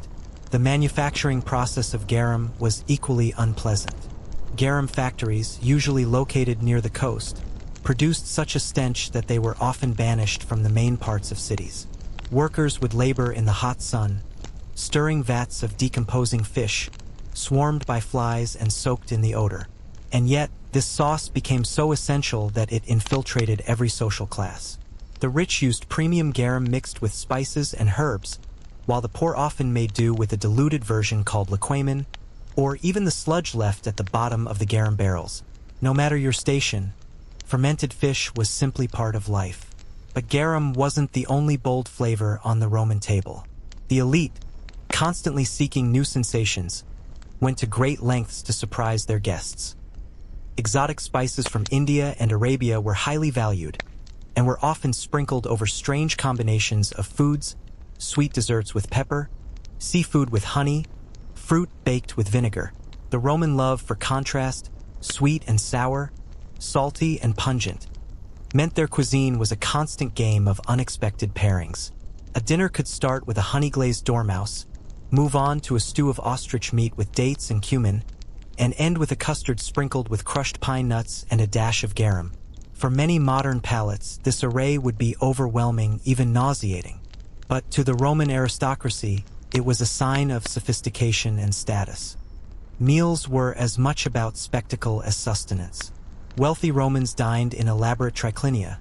The manufacturing process of garum was equally unpleasant. Garum factories, usually located near the coast, produced such a stench that they were often banished from the main parts of cities. Workers would labor in the hot sun, stirring vats of decomposing fish, swarmed by flies and soaked in the odor. And yet, this sauce became so essential that it infiltrated every social class. The rich used premium garum mixed with spices and herbs, while the poor often made do with a diluted version called liquamen, or even the sludge left at the bottom of the garum barrels. No matter your station, fermented fish was simply part of life. But garum wasn't the only bold flavor on the Roman table. The elite, constantly seeking new sensations, went to great lengths to surprise their guests. Exotic spices from India and Arabia were highly valued, and were often sprinkled over strange combinations of foods, sweet desserts with pepper, seafood with honey, fruit baked with vinegar. The Roman love for contrast, sweet and sour, salty and pungent, meant their cuisine was a constant game of unexpected pairings. A dinner could start with a honey-glazed dormouse, move on to a stew of ostrich meat with dates and cumin, and end with a custard sprinkled with crushed pine nuts and a dash of garum. For many modern palates, this array would be overwhelming, even nauseating. But to the Roman aristocracy, it was a sign of sophistication and status. Meals were as much about spectacle as sustenance. Wealthy Romans dined in elaborate triclinia,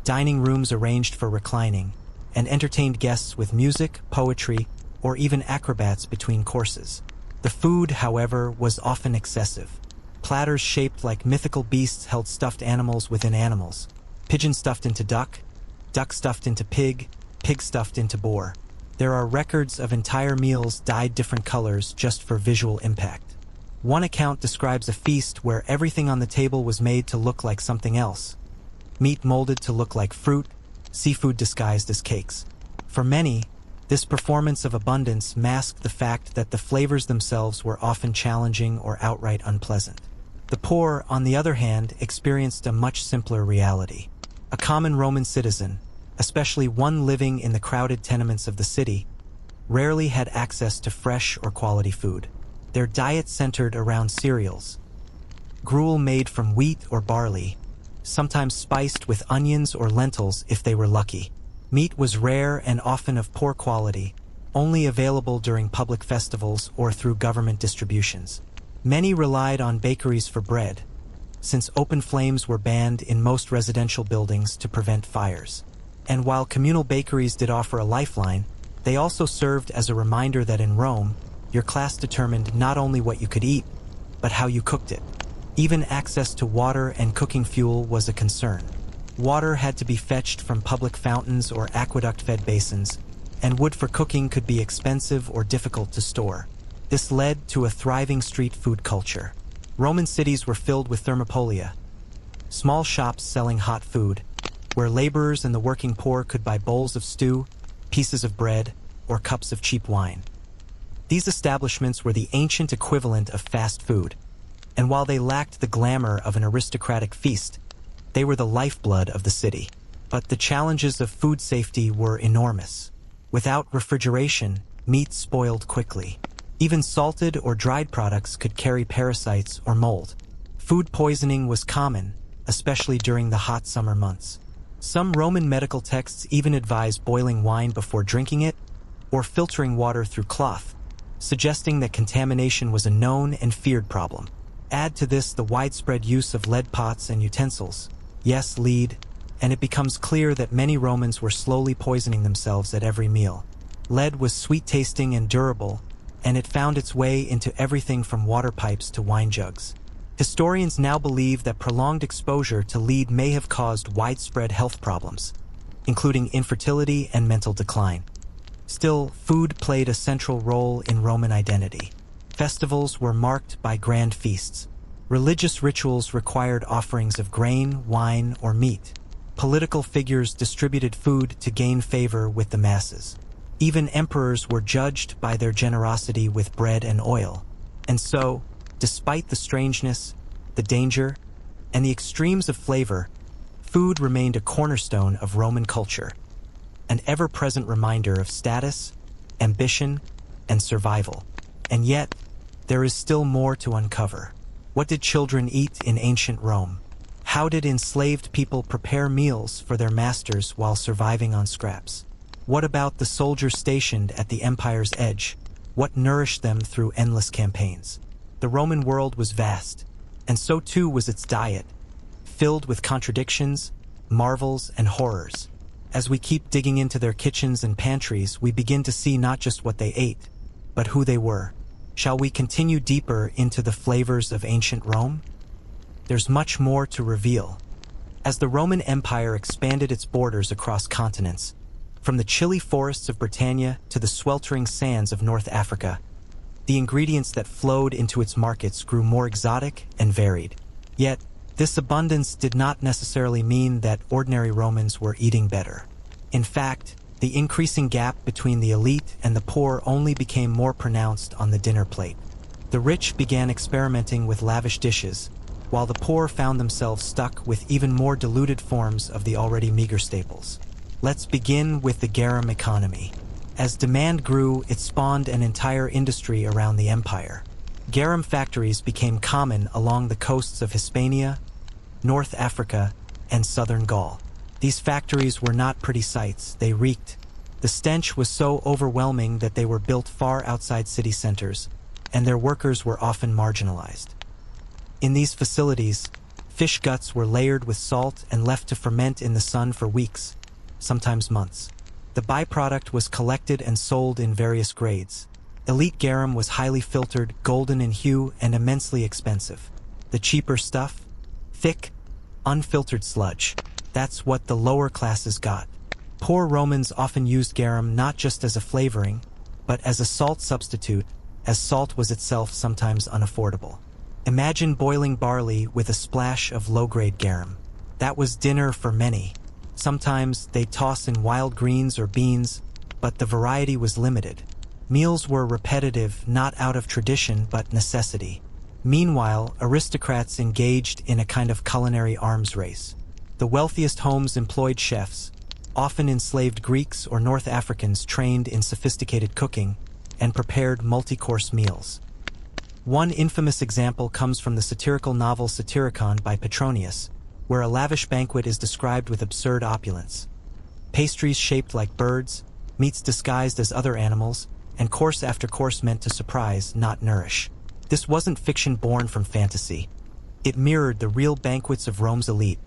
dining rooms arranged for reclining, and entertained guests with music, poetry, or even acrobats between courses. The food, however, was often excessive. Platters shaped like mythical beasts held stuffed animals within animals. Pigeon stuffed into duck, duck stuffed into pig, pig stuffed into boar. There are records of entire meals dyed different colors just for visual impact. One account describes a feast where everything on the table was made to look like something else. Meat molded to look like fruit, seafood disguised as cakes. For many, this performance of abundance masked the fact that the flavors themselves were often challenging or outright unpleasant. The poor, on the other hand, experienced a much simpler reality. A common Roman citizen, especially one living in the crowded tenements of the city, rarely had access to fresh or quality food. Their diet centered around cereals, gruel made from wheat or barley, sometimes spiced with onions or lentils if they were lucky. Meat was rare and often of poor quality, only available during public festivals or through government distributions. Many relied on bakeries for bread, since open flames were banned in most residential buildings to prevent fires. And while communal bakeries did offer a lifeline, they also served as a reminder that in Rome, your class determined not only what you could eat, but how you cooked it. Even access to water and cooking fuel was a concern. Water had to be fetched from public fountains or aqueduct-fed basins, and wood for cooking could be expensive or difficult to store. This led to a thriving street food culture. Roman cities were filled with thermopolia, small shops selling hot food, where laborers and the working poor could buy bowls of stew, pieces of bread, or cups of cheap wine. These establishments were the ancient equivalent of fast food, and while they lacked the glamour of an aristocratic feast, they were the lifeblood of the city. But the challenges of food safety were enormous. Without refrigeration, meat spoiled quickly. Even salted or dried products could carry parasites or mold. Food poisoning was common, especially during the hot summer months. Some Roman medical texts even advised boiling wine before drinking it, or filtering water through cloth, suggesting that contamination was a known and feared problem. Add to this the widespread use of lead pots and utensils, yes, lead, and it becomes clear that many Romans were slowly poisoning themselves at every meal. Lead was sweet-tasting and durable, and it found its way into everything from water pipes to wine jugs. Historians now believe that prolonged exposure to lead may have caused widespread health problems, including infertility and mental decline. Still, food played a central role in Roman identity. Festivals were marked by grand feasts. Religious rituals required offerings of grain, wine, or meat. Political figures distributed food to gain favor with the masses. Even emperors were judged by their generosity with bread and oil. And so, despite the strangeness, the danger, and the extremes of flavor, food remained a cornerstone of Roman culture, an ever-present reminder of status, ambition, and survival. And yet, there is still more to uncover. What did children eat in ancient Rome? How did enslaved people prepare meals for their masters while surviving on scraps? What about the soldiers stationed at the empire's edge? What nourished them through endless campaigns? The Roman world was vast, and so too was its diet, filled with contradictions, marvels, and horrors. As we keep digging into their kitchens and pantries, we begin to see not just what they ate, but who they were. Shall we continue deeper into the flavors of ancient Rome? There's much more to reveal. As the Roman Empire expanded its borders across continents, from the chilly forests of Britannia to the sweltering sands of North Africa, the ingredients that flowed into its markets grew more exotic and varied. Yet, this abundance did not necessarily mean that ordinary Romans were eating better. In fact, the increasing gap between the elite and the poor only became more pronounced on the dinner plate. The rich began experimenting with lavish dishes, while the poor found themselves stuck with even more diluted forms of the already meager staples. Let's begin with the garum economy. As demand grew, it spawned an entire industry around the empire. Garum factories became common along the coasts of Hispania, North Africa, and southern Gaul. These factories were not pretty sights, they reeked. The stench was so overwhelming that they were built far outside city centers, and their workers were often marginalized. In these facilities, fish guts were layered with salt and left to ferment in the sun for weeks, sometimes months. The byproduct was collected and sold in various grades. Elite garum was highly filtered, golden in hue, and immensely expensive. The cheaper stuff? Thick, unfiltered sludge. That's what the lower classes got. Poor Romans often used garum not just as a flavoring, but as a salt substitute, as salt was itself sometimes unaffordable. Imagine boiling barley with a splash of low-grade garum. That was dinner for many. Sometimes they'd toss in wild greens or beans, but the variety was limited. Meals were repetitive, not out of tradition but necessity. Meanwhile, aristocrats engaged in a kind of culinary arms race. The wealthiest homes employed chefs, often enslaved Greeks or North Africans trained in sophisticated cooking, and prepared multi-course meals. One infamous example comes from the satirical novel Satyricon by Petronius, where a lavish banquet is described with absurd opulence. Pastries shaped like birds, meats disguised as other animals, and course after course meant to surprise, not nourish. This wasn't fiction born from fantasy. It mirrored the real banquets of Rome's elite,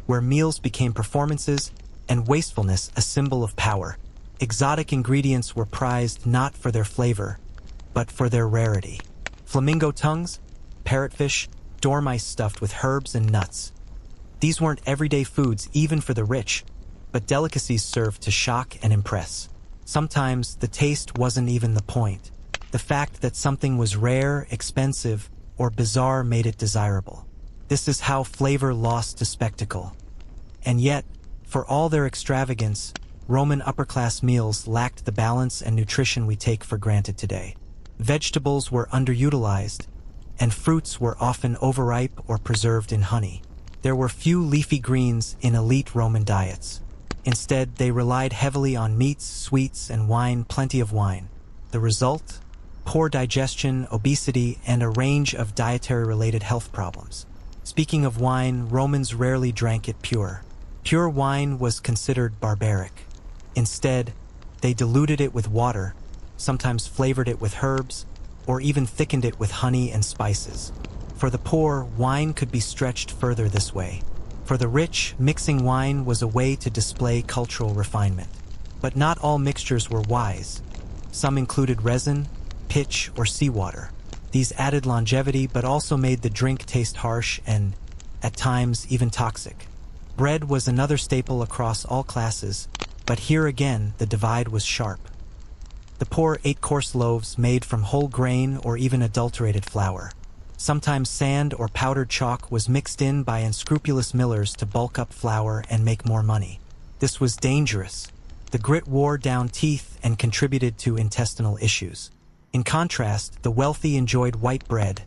where meals became performances and wastefulness a symbol of power. Exotic ingredients were prized not for their flavor, but for their rarity. Flamingo tongues, parrotfish, dormice stuffed with herbs and nuts. These weren't everyday foods even for the rich, but delicacies served to shock and impress. Sometimes the taste wasn't even the point. The fact that something was rare, expensive, or bizarre made it desirable. This is how flavor lost to spectacle. And yet, for all their extravagance, Roman upper-class meals lacked the balance and nutrition we take for granted today. Vegetables were underutilized, and fruits were often overripe or preserved in honey. There were few leafy greens in elite Roman diets. Instead, they relied heavily on meats, sweets, and wine, plenty of wine. The result? Poor digestion, obesity, and a range of dietary-related health problems. Speaking of wine, Romans rarely drank it pure. Pure wine was considered barbaric. Instead, they diluted it with water, sometimes flavored it with herbs, or even thickened it with honey and spices. For the poor, wine could be stretched further this way. For the rich, mixing wine was a way to display cultural refinement. But not all mixtures were wise. Some included resin, pitch, or seawater. These added longevity but also made the drink taste harsh and, at times, even toxic. Bread was another staple across all classes, but here again the divide was sharp. The poor ate coarse loaves made from whole grain or even adulterated flour. Sometimes sand or powdered chalk was mixed in by unscrupulous millers to bulk up flour and make more money. This was dangerous. The grit wore down teeth and contributed to intestinal issues. In contrast, the wealthy enjoyed white bread,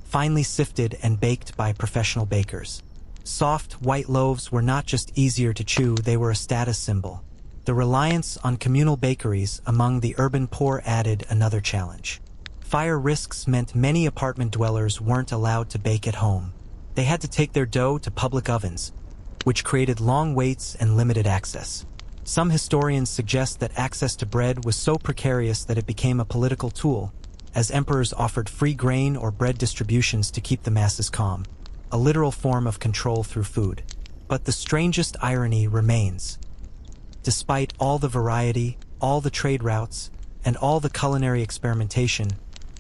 finely sifted and baked by professional bakers. Soft, white loaves were not just easier to chew, they were a status symbol. The reliance on communal bakeries among the urban poor added another challenge. Fire risks meant many apartment dwellers weren't allowed to bake at home. They had to take their dough to public ovens, which created long waits and limited access. Some historians suggest that access to bread was so precarious that it became a political tool, as emperors offered free grain or bread distributions to keep the masses calm, a literal form of control through food. But the strangest irony remains. Despite all the variety, all the trade routes, and all the culinary experimentation,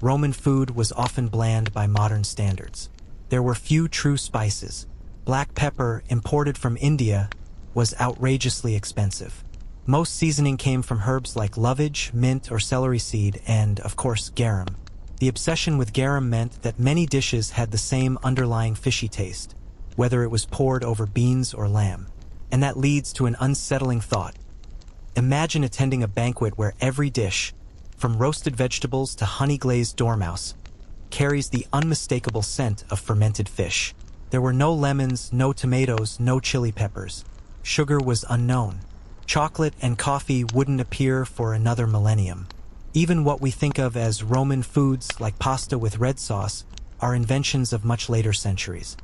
Roman food was often bland by modern standards. There were few true spices. Black pepper, imported from India, was outrageously expensive. Most seasoning came from herbs like lovage, mint, or celery seed, and, of course, garum. The obsession with garum meant that many dishes had the same underlying fishy taste, whether it was poured over beans or lamb. And that leads to an unsettling thought. Imagine attending a banquet where every dish, from roasted vegetables to honey-glazed dormouse, carries the unmistakable scent of fermented fish. There were no lemons, no tomatoes, no chili peppers. Sugar was unknown. Chocolate and coffee wouldn't appear for another millennium. Even what we think of as Roman foods, like pasta with red sauce, are inventions of much later centuries.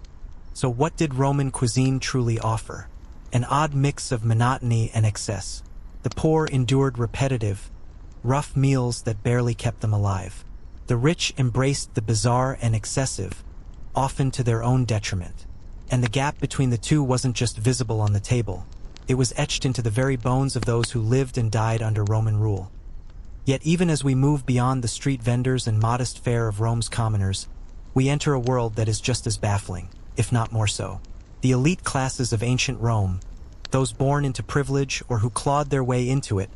So what did Roman cuisine truly offer? An odd mix of monotony and excess. The poor endured repetitive, rough meals that barely kept them alive. The rich embraced the bizarre and excessive, often to their own detriment. And the gap between the two wasn't just visible on the table. It was etched into the very bones of those who lived and died under Roman rule. Yet even as we move beyond the street vendors and modest fare of Rome's commoners, we enter a world that is just as baffling, if not more so. The elite classes of ancient Rome, those born into privilege or who clawed their way into it,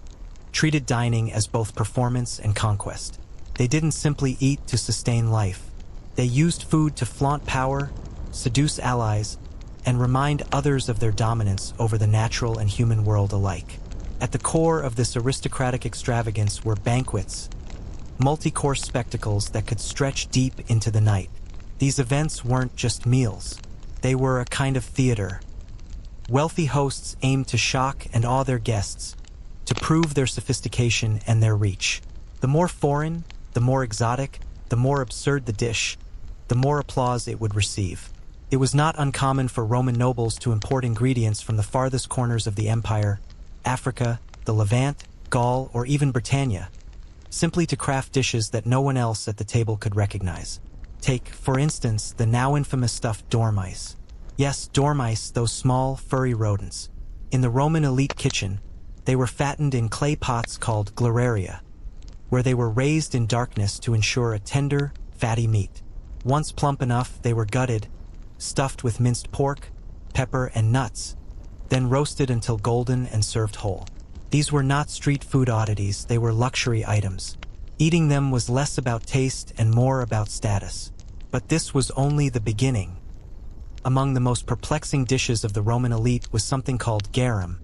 treated dining as both performance and conquest. They didn't simply eat to sustain life. They used food to flaunt power, seduce allies, and remind others of their dominance over the natural and human world alike. At the core of this aristocratic extravagance were banquets, multi-course spectacles that could stretch deep into the night. These events weren't just meals. They were a kind of theater. Wealthy hosts aimed to shock and awe their guests, to prove their sophistication and their reach. The more foreign, the more exotic, the more absurd the dish, the more applause it would receive. It was not uncommon for Roman nobles to import ingredients from the farthest corners of the empire, Africa, the Levant, Gaul, or even Britannia, simply to craft dishes that no one else at the table could recognize. Take, for instance, the now infamous stuffed dormice. Yes, dormice, those small, furry rodents. In the Roman elite kitchen, they were fattened in clay pots called gleraria, where they were raised in darkness to ensure a tender, fatty meat. Once plump enough, they were gutted, stuffed with minced pork, pepper, and nuts, then roasted until golden and served whole. These were not street food oddities, they were luxury items. Eating them was less about taste and more about status. But this was only the beginning. Among the most perplexing dishes of the Roman elite was something called garum,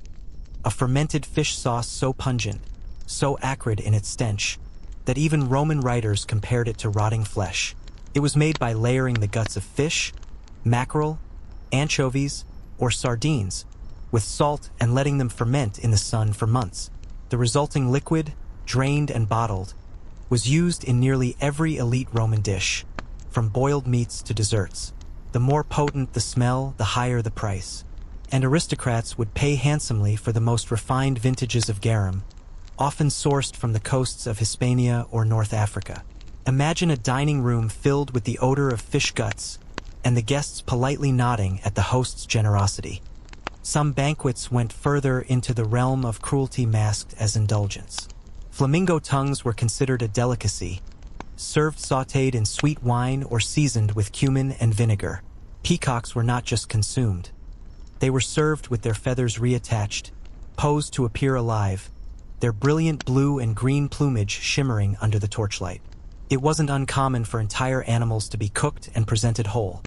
a fermented fish sauce so pungent, so acrid in its stench, that even Roman writers compared it to rotting flesh. It was made by layering the guts of fish, mackerel, anchovies, or sardines, with salt and letting them ferment in the sun for months. The resulting liquid, drained and bottled, was used in nearly every elite Roman dish, from boiled meats to desserts. The more potent the smell, the higher the price. And aristocrats would pay handsomely for the most refined vintages of garum, often sourced from the coasts of Hispania or North Africa. Imagine a dining room filled with the odor of fish guts, and the guests politely nodding at the host's generosity. Some banquets went further into the realm of cruelty masked as indulgence. Flamingo tongues were considered a delicacy, served sautéed in sweet wine or seasoned with cumin and vinegar. Peacocks were not just consumed. They were served with their feathers reattached, posed to appear alive, their brilliant blue and green plumage shimmering under the torchlight. It wasn't uncommon for entire animals to be cooked and presented whole.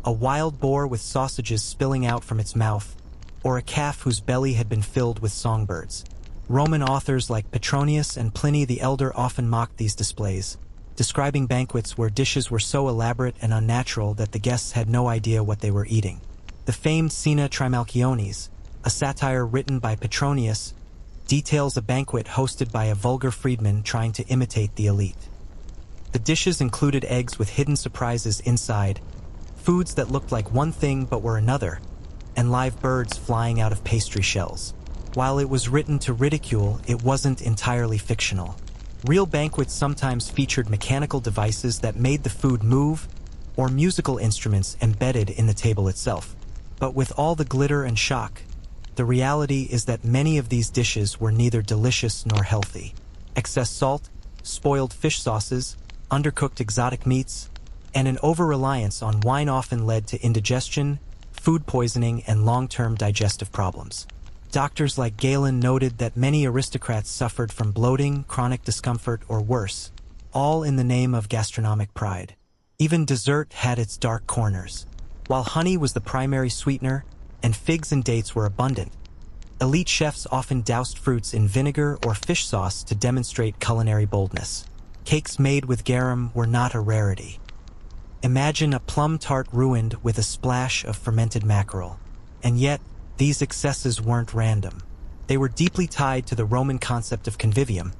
A wild boar with sausages spilling out from its mouth, or a calf whose belly had been filled with songbirds. Roman authors like Petronius and Pliny the Elder often mocked these displays, describing banquets where dishes were so elaborate and unnatural that the guests had no idea what they were eating. The famed Cena Trimalchiones, a satire written by Petronius, details a banquet hosted by a vulgar freedman trying to imitate the elite. The dishes included eggs with hidden surprises inside, foods that looked like one thing but were another, and live birds flying out of pastry shells. While it was written to ridicule, it wasn't entirely fictional. Real banquets sometimes featured mechanical devices that made the food move, or musical instruments embedded in the table itself. But with all the glitter and shock, the reality is that many of these dishes were neither delicious nor healthy. Excess salt, spoiled fish sauces, undercooked exotic meats, and an over-reliance on wine often led to indigestion, food poisoning, and long-term digestive problems. Doctors like Galen noted that many aristocrats suffered from bloating, chronic discomfort, or worse, all in the name of gastronomic pride. Even dessert had its dark corners. While honey was the primary sweetener, and figs and dates were abundant, elite chefs often doused fruits in vinegar or fish sauce to demonstrate culinary boldness. Cakes made with garum were not a rarity. Imagine a plum tart ruined with a splash of fermented mackerel. And yet, these excesses weren't random. They were deeply tied to the Roman concept of convivium,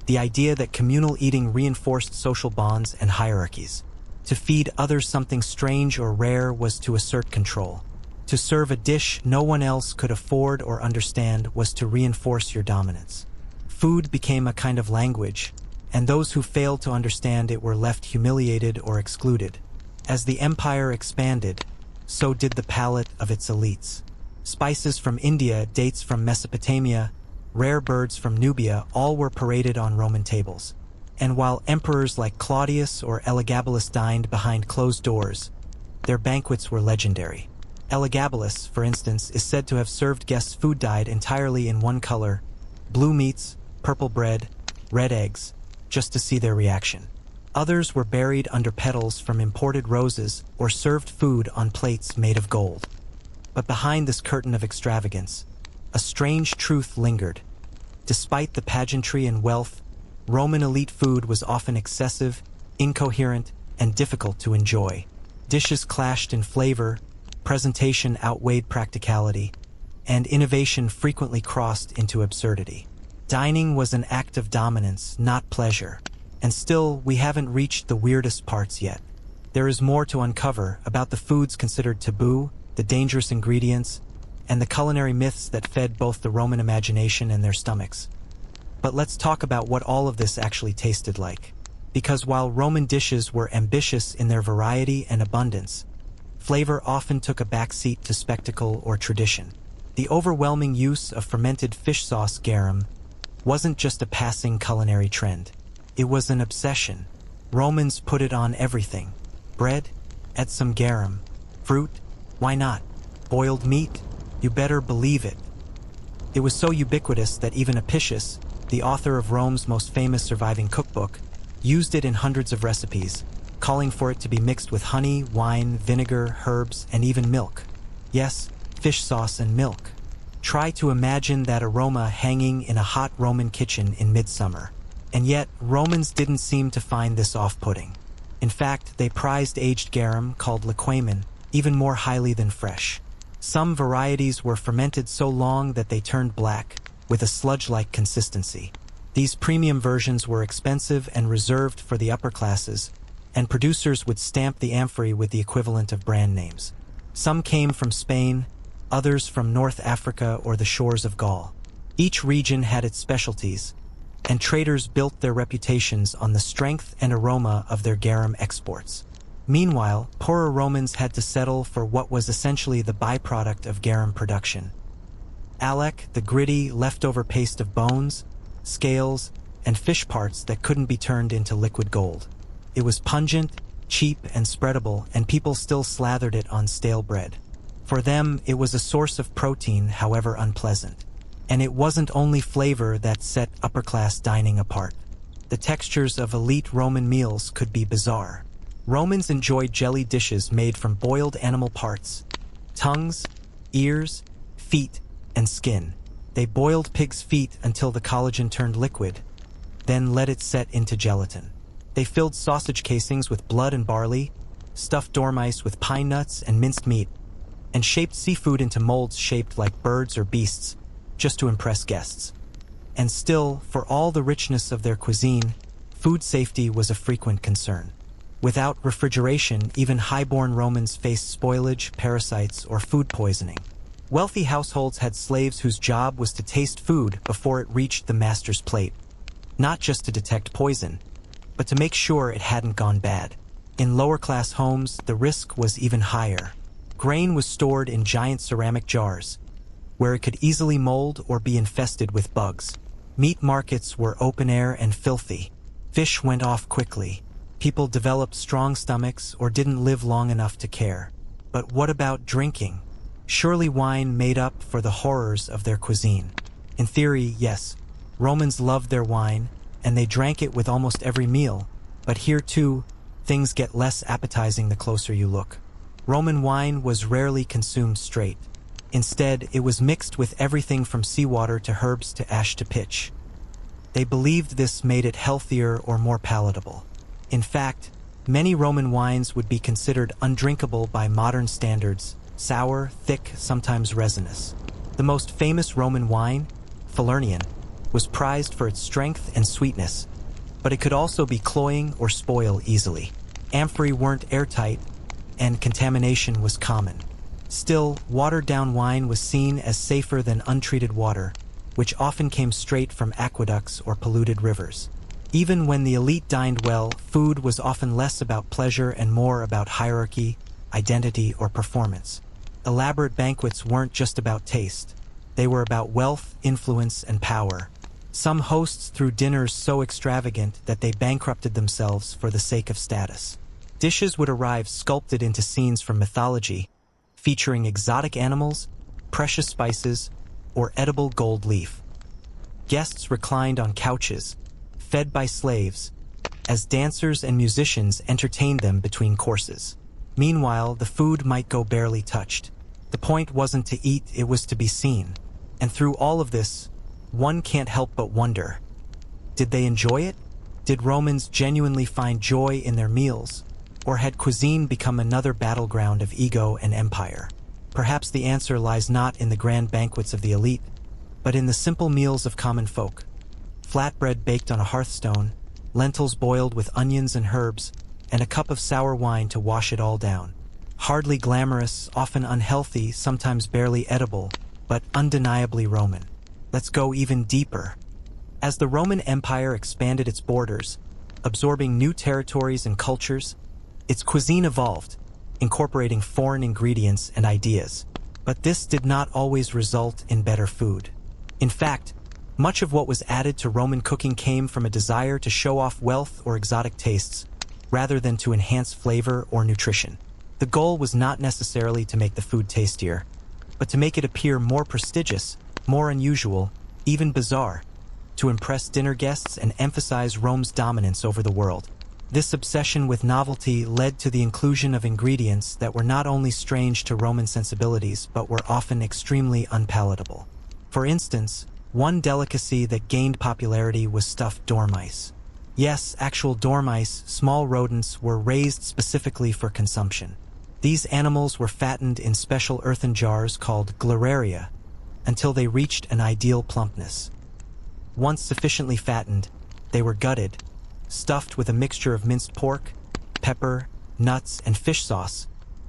the idea that communal eating reinforced social bonds and hierarchies. To feed others something strange or rare was to assert control. To serve a dish no one else could afford or understand was to reinforce your dominance. Food became a kind of language, and those who failed to understand it were left humiliated or excluded. As the empire expanded, so did the palate of its elites. Spices from India, dates from Mesopotamia, rare birds from Nubia all were paraded on Roman tables. And while emperors like Claudius or Elagabalus dined behind closed doors, their banquets were legendary. Elagabalus, for instance, is said to have served guests food dyed entirely in one color, blue meats, purple bread, red eggs, just to see their reaction. Others were buried under petals from imported roses or served food on plates made of gold. But behind this curtain of extravagance, a strange truth lingered. Despite the pageantry and wealth, Roman elite food was often excessive, incoherent, and difficult to enjoy. Dishes clashed in flavor, presentation outweighed practicality, and innovation frequently crossed into absurdity. Dining was an act of dominance, not pleasure. And still, we haven't reached the weirdest parts yet. There is more to uncover about the foods considered taboo, the dangerous ingredients, and the culinary myths that fed both the Roman imagination and their stomachs. But let's talk about what all of this actually tasted like. Because while Roman dishes were ambitious in their variety and abundance, flavor often took a backseat to spectacle or tradition. The overwhelming use of fermented fish sauce garum wasn't just a passing culinary trend. It was an obsession. Romans put it on everything. Bread? Add some garum. Fruit? Why not? Boiled meat? You better believe it. It was so ubiquitous that even Apicius, the author of Rome's most famous surviving cookbook, used it in hundreds of recipes, calling for it to be mixed with honey, wine, vinegar, herbs, and even milk. Yes, fish sauce and milk. Try to imagine that aroma hanging in a hot Roman kitchen in midsummer. And yet, Romans didn't seem to find this off-putting. In fact, they prized aged garum, called liquamen, even more highly than fresh. Some varieties were fermented so long that they turned black, with a sludge-like consistency. These premium versions were expensive and reserved for the upper classes, and producers would stamp the amphory with the equivalent of brand names. Some came from Spain, others from North Africa or the shores of Gaul. Each region had its specialties, and traders built their reputations on the strength and aroma of their garum exports. Meanwhile, poorer Romans had to settle for what was essentially the byproduct of garum production. Alec, the gritty, leftover paste of bones, scales, and fish parts that couldn't be turned into liquid gold. It was pungent, cheap, and spreadable, and people still slathered it on stale bread. For them, it was a source of protein, however unpleasant. And it wasn't only flavor that set upper-class dining apart. The textures of elite Roman meals could be bizarre. Romans enjoyed jelly dishes made from boiled animal parts, tongues, ears, feet, and skin. They boiled pig's feet until the collagen turned liquid, then let it set into gelatin. They filled sausage casings with blood and barley, stuffed dormice with pine nuts and minced meat, and shaped seafood into molds shaped like birds or beasts, just to impress guests. And still, for all the richness of their cuisine, food safety was a frequent concern. Without refrigeration, even high-born Romans faced spoilage, parasites, or food poisoning. Wealthy households had slaves whose job was to taste food before it reached the master's plate, not just to detect poison, but to make sure it hadn't gone bad. In lower-class homes, the risk was even higher. Grain was stored in giant ceramic jars, where it could easily mold or be infested with bugs. Meat markets were open-air and filthy. Fish went off quickly. People developed strong stomachs or didn't live long enough to care. But what about drinking? Surely wine made up for the horrors of their cuisine. In theory, yes, Romans loved their wine, and they drank it with almost every meal. But here too, things get less appetizing the closer you look. Roman wine was rarely consumed straight. Instead, it was mixed with everything from seawater to herbs to ash to pitch. They believed this made it healthier or more palatable. In fact, many Roman wines would be considered undrinkable by modern standards, sour, thick, sometimes resinous. The most famous Roman wine, Falernian, was prized for its strength and sweetness, but it could also be cloying or spoil easily. Amphorae weren't airtight, and contamination was common. Still, watered-down wine was seen as safer than untreated water, which often came straight from aqueducts or polluted rivers. Even when the elite dined well, food was often less about pleasure and more about hierarchy, identity, or performance. Elaborate banquets weren't just about taste. They were about wealth, influence, and power. Some hosts threw dinners so extravagant that they bankrupted themselves for the sake of status. Dishes would arrive sculpted into scenes from mythology, featuring exotic animals, precious spices, or edible gold leaf. Guests reclined on couches, fed by slaves, as dancers and musicians entertained them between courses. Meanwhile, the food might go barely touched. The point wasn't to eat, it was to be seen. And through all of this, one can't help but wonder, did they enjoy it? Did Romans genuinely find joy in their meals? Or had cuisine become another battleground of ego and empire? Perhaps the answer lies not in the grand banquets of the elite, but in the simple meals of common folk. Flatbread baked on a hearthstone, lentils boiled with onions and herbs, and a cup of sour wine to wash it all down. Hardly glamorous, often unhealthy, sometimes barely edible, but undeniably Roman. Let's go even deeper. As the Roman Empire expanded its borders, absorbing new territories and cultures, its cuisine evolved, incorporating foreign ingredients and ideas. But this did not always result in better food. In fact, much of what was added to Roman cooking came from a desire to show off wealth or exotic tastes, rather than to enhance flavor or nutrition. The goal was not necessarily to make the food tastier, but to make it appear more prestigious, more unusual, even bizarre, to impress dinner guests and emphasize Rome's dominance over the world. This obsession with novelty led to the inclusion of ingredients that were not only strange to Roman sensibilities but were often extremely unpalatable. For instance, one delicacy that gained popularity was stuffed dormice. Yes, actual dormice, small rodents, were raised specifically for consumption. These animals were fattened in special earthen jars called gleraria until they reached an ideal plumpness. Once sufficiently fattened, they were gutted, stuffed with a mixture of minced pork, pepper, nuts, and fish sauce,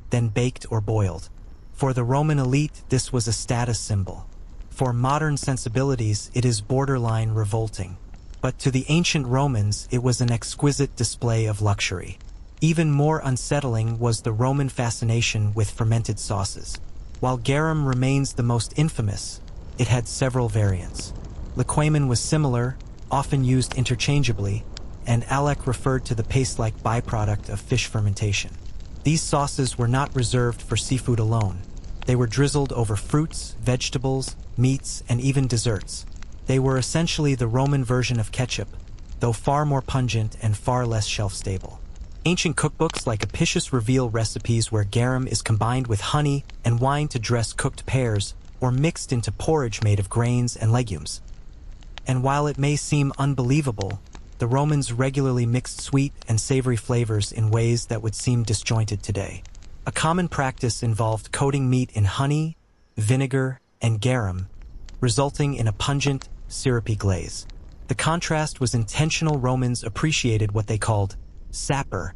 then baked or boiled. For the Roman elite, this was a status symbol. For modern sensibilities, it is borderline revolting. But to the ancient Romans, it was an exquisite display of luxury. Even more unsettling was the Roman fascination with fermented sauces. While garum remains the most infamous, it had several variants. Liquamen was similar, often used interchangeably, and alec referred to the paste-like byproduct of fish fermentation. These sauces were not reserved for seafood alone. They were drizzled over fruits, vegetables, meats, and even desserts. They were essentially the Roman version of ketchup, though far more pungent and far less shelf-stable. Ancient cookbooks like Apicius reveal recipes where garum is combined with honey and wine to dress cooked pears or mixed into porridge made of grains and legumes. And while it may seem unbelievable, the Romans regularly mixed sweet and savory flavors in ways that would seem disjointed today. A common practice involved coating meat in honey, vinegar, and garum, resulting in a pungent, syrupy glaze. The contrast was intentional. Romans appreciated what they called sapor,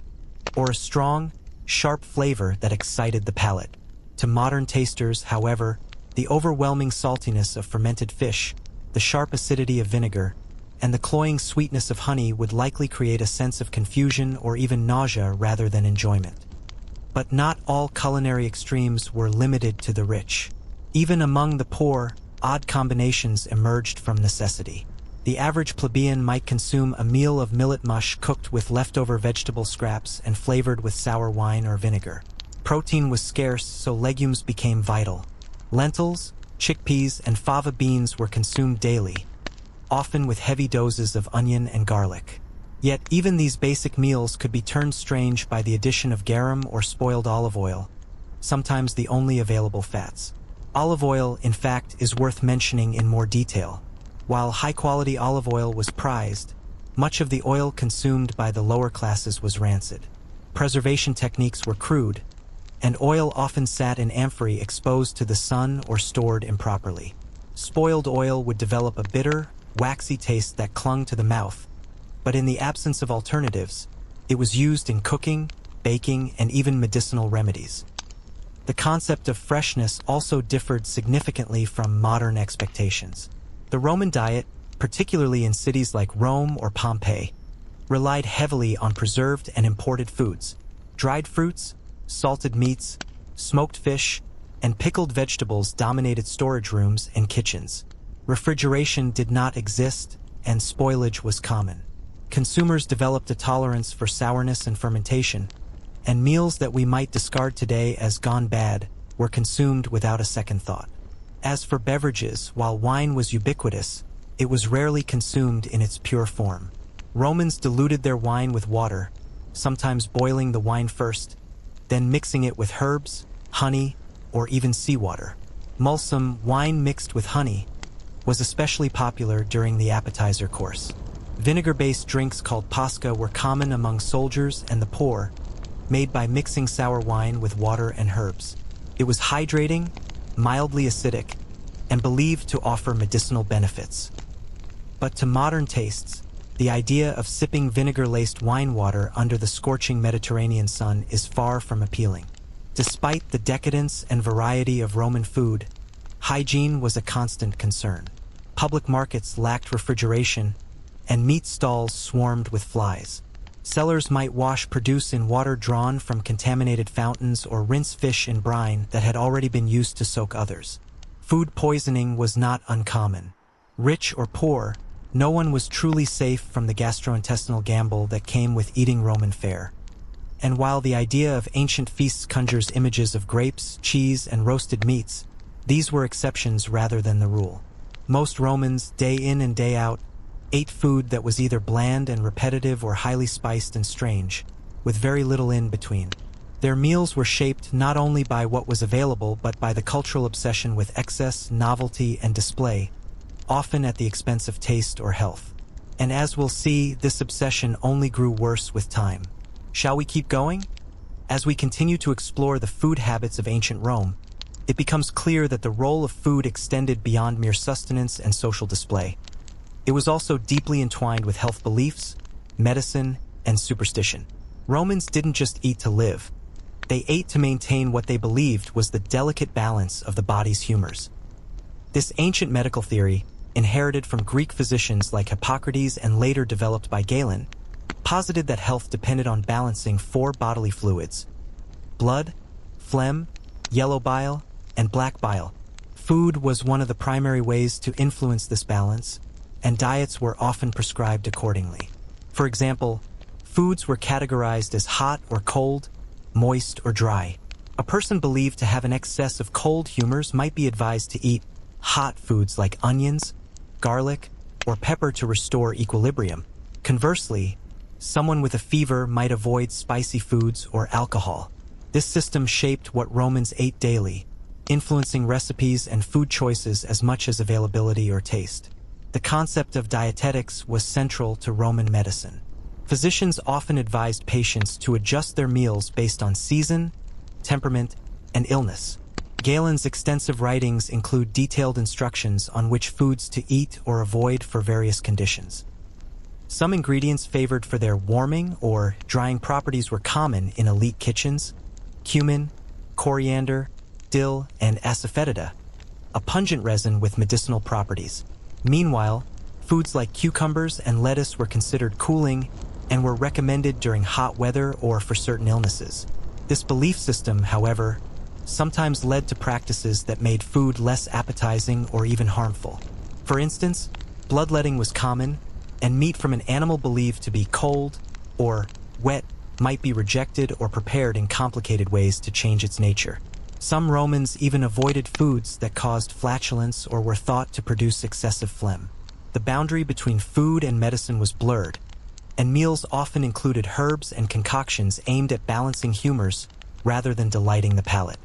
or a strong, sharp flavor that excited the palate. To modern tasters, however, the overwhelming saltiness of fermented fish, the sharp acidity of vinegar, and the cloying sweetness of honey would likely create a sense of confusion or even nausea rather than enjoyment. But not all culinary extremes were limited to the rich. Even among the poor, odd combinations emerged from necessity. The average plebeian might consume a meal of millet mush cooked with leftover vegetable scraps and flavored with sour wine or vinegar. Protein was scarce, so legumes became vital. Lentils, chickpeas, and fava beans were consumed daily, often with heavy doses of onion and garlic. Yet even these basic meals could be turned strange by the addition of garum or spoiled olive oil, sometimes the only available fats. Olive oil, in fact, is worth mentioning in more detail. While high-quality olive oil was prized, much of the oil consumed by the lower classes was rancid. Preservation techniques were crude, and oil often sat in amphorae exposed to the sun or stored improperly. Spoiled oil would develop a bitter, waxy taste that clung to the mouth, but in the absence of alternatives, it was used in cooking, baking, and even medicinal remedies. The concept of freshness also differed significantly from modern expectations. The Roman diet, particularly in cities like Rome or Pompeii, relied heavily on preserved and imported foods. Dried fruits, salted meats, smoked fish, and pickled vegetables dominated storage rooms and kitchens. Refrigeration did not exist, and spoilage was common. Consumers developed a tolerance for sourness and fermentation, and meals that we might discard today as gone bad were consumed without a second thought. As for beverages, while wine was ubiquitous, it was rarely consumed in its pure form. Romans diluted their wine with water, sometimes boiling the wine first, then mixing it with herbs, honey, or even seawater. Mulsum, wine mixed with honey, was especially popular during the appetizer course. Vinegar-based drinks called pasca were common among soldiers and the poor, made by mixing sour wine with water and herbs. It was hydrating, mildly acidic, and believed to offer medicinal benefits. But to modern tastes, the idea of sipping vinegar-laced wine water under the scorching Mediterranean sun is far from appealing. Despite the decadence and variety of Roman food, hygiene was a constant concern. Public markets lacked refrigeration, and meat stalls swarmed with flies. Sellers might wash produce in water drawn from contaminated fountains or rinse fish in brine that had already been used to soak others. Food poisoning was not uncommon. Rich or poor, no one was truly safe from the gastrointestinal gamble that came with eating Roman fare. And while the idea of ancient feasts conjures images of grapes, cheese, and roasted meats, these were exceptions rather than the rule. Most Romans, day in and day out, ate food that was either bland and repetitive or highly spiced and strange, with very little in between. Their meals were shaped not only by what was available but by the cultural obsession with excess, novelty, and display, often at the expense of taste or health. And as we'll see, this obsession only grew worse with time. Shall we keep going? As we continue to explore the food habits of ancient Rome, it becomes clear that the role of food extended beyond mere sustenance and social display. It was also deeply entwined with health beliefs, medicine, and superstition. Romans didn't just eat to live. They ate to maintain what they believed was the delicate balance of the body's humors. This ancient medical theory, inherited from Greek physicians like Hippocrates and later developed by Galen, posited that health depended on balancing four bodily fluids: blood, phlegm, yellow bile, and black bile. Food was one of the primary ways to influence this balance, and diets were often prescribed accordingly. For example, foods were categorized as hot or cold, moist or dry. A person believed to have an excess of cold humors might be advised to eat hot foods like onions, garlic, or pepper to restore equilibrium. Conversely, someone with a fever might avoid spicy foods or alcohol. This system shaped what Romans ate daily, influencing recipes and food choices as much as availability or taste. The concept of dietetics was central to Roman medicine. Physicians often advised patients to adjust their meals based on season, temperament, and illness. Galen's extensive writings include detailed instructions on which foods to eat or avoid for various conditions. Some ingredients favored for their warming or drying properties were common in elite kitchens: cumin, coriander, dill, and asafoetida, a pungent resin with medicinal properties. Meanwhile, foods like cucumbers and lettuce were considered cooling and were recommended during hot weather or for certain illnesses. This belief system, however, sometimes led to practices that made food less appetizing or even harmful. For instance, bloodletting was common, and meat from an animal believed to be cold or wet might be rejected or prepared in complicated ways to change its nature. Some Romans even avoided foods that caused flatulence or were thought to produce excessive phlegm. The boundary between food and medicine was blurred, and meals often included herbs and concoctions aimed at balancing humors rather than delighting the palate.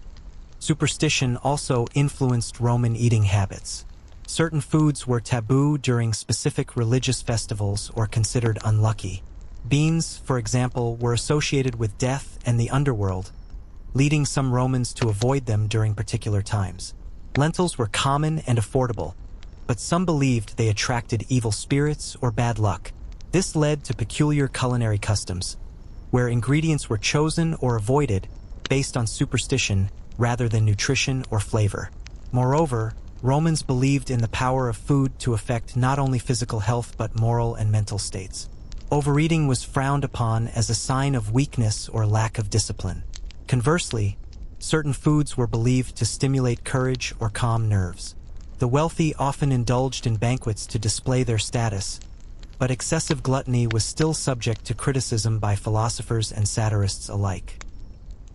Superstition also influenced Roman eating habits. Certain foods were taboo during specific religious festivals or considered unlucky. Beans, for example, were associated with death and the underworld, leading some Romans to avoid them during particular times. Lentils were common and affordable, but some believed they attracted evil spirits or bad luck. This led to peculiar culinary customs, where ingredients were chosen or avoided based on superstition rather than nutrition or flavor. Moreover, Romans believed in the power of food to affect not only physical health but moral and mental states. Overeating was frowned upon as a sign of weakness or lack of discipline. Conversely, certain foods were believed to stimulate courage or calm nerves. The wealthy often indulged in banquets to display their status, but excessive gluttony was still subject to criticism by philosophers and satirists alike.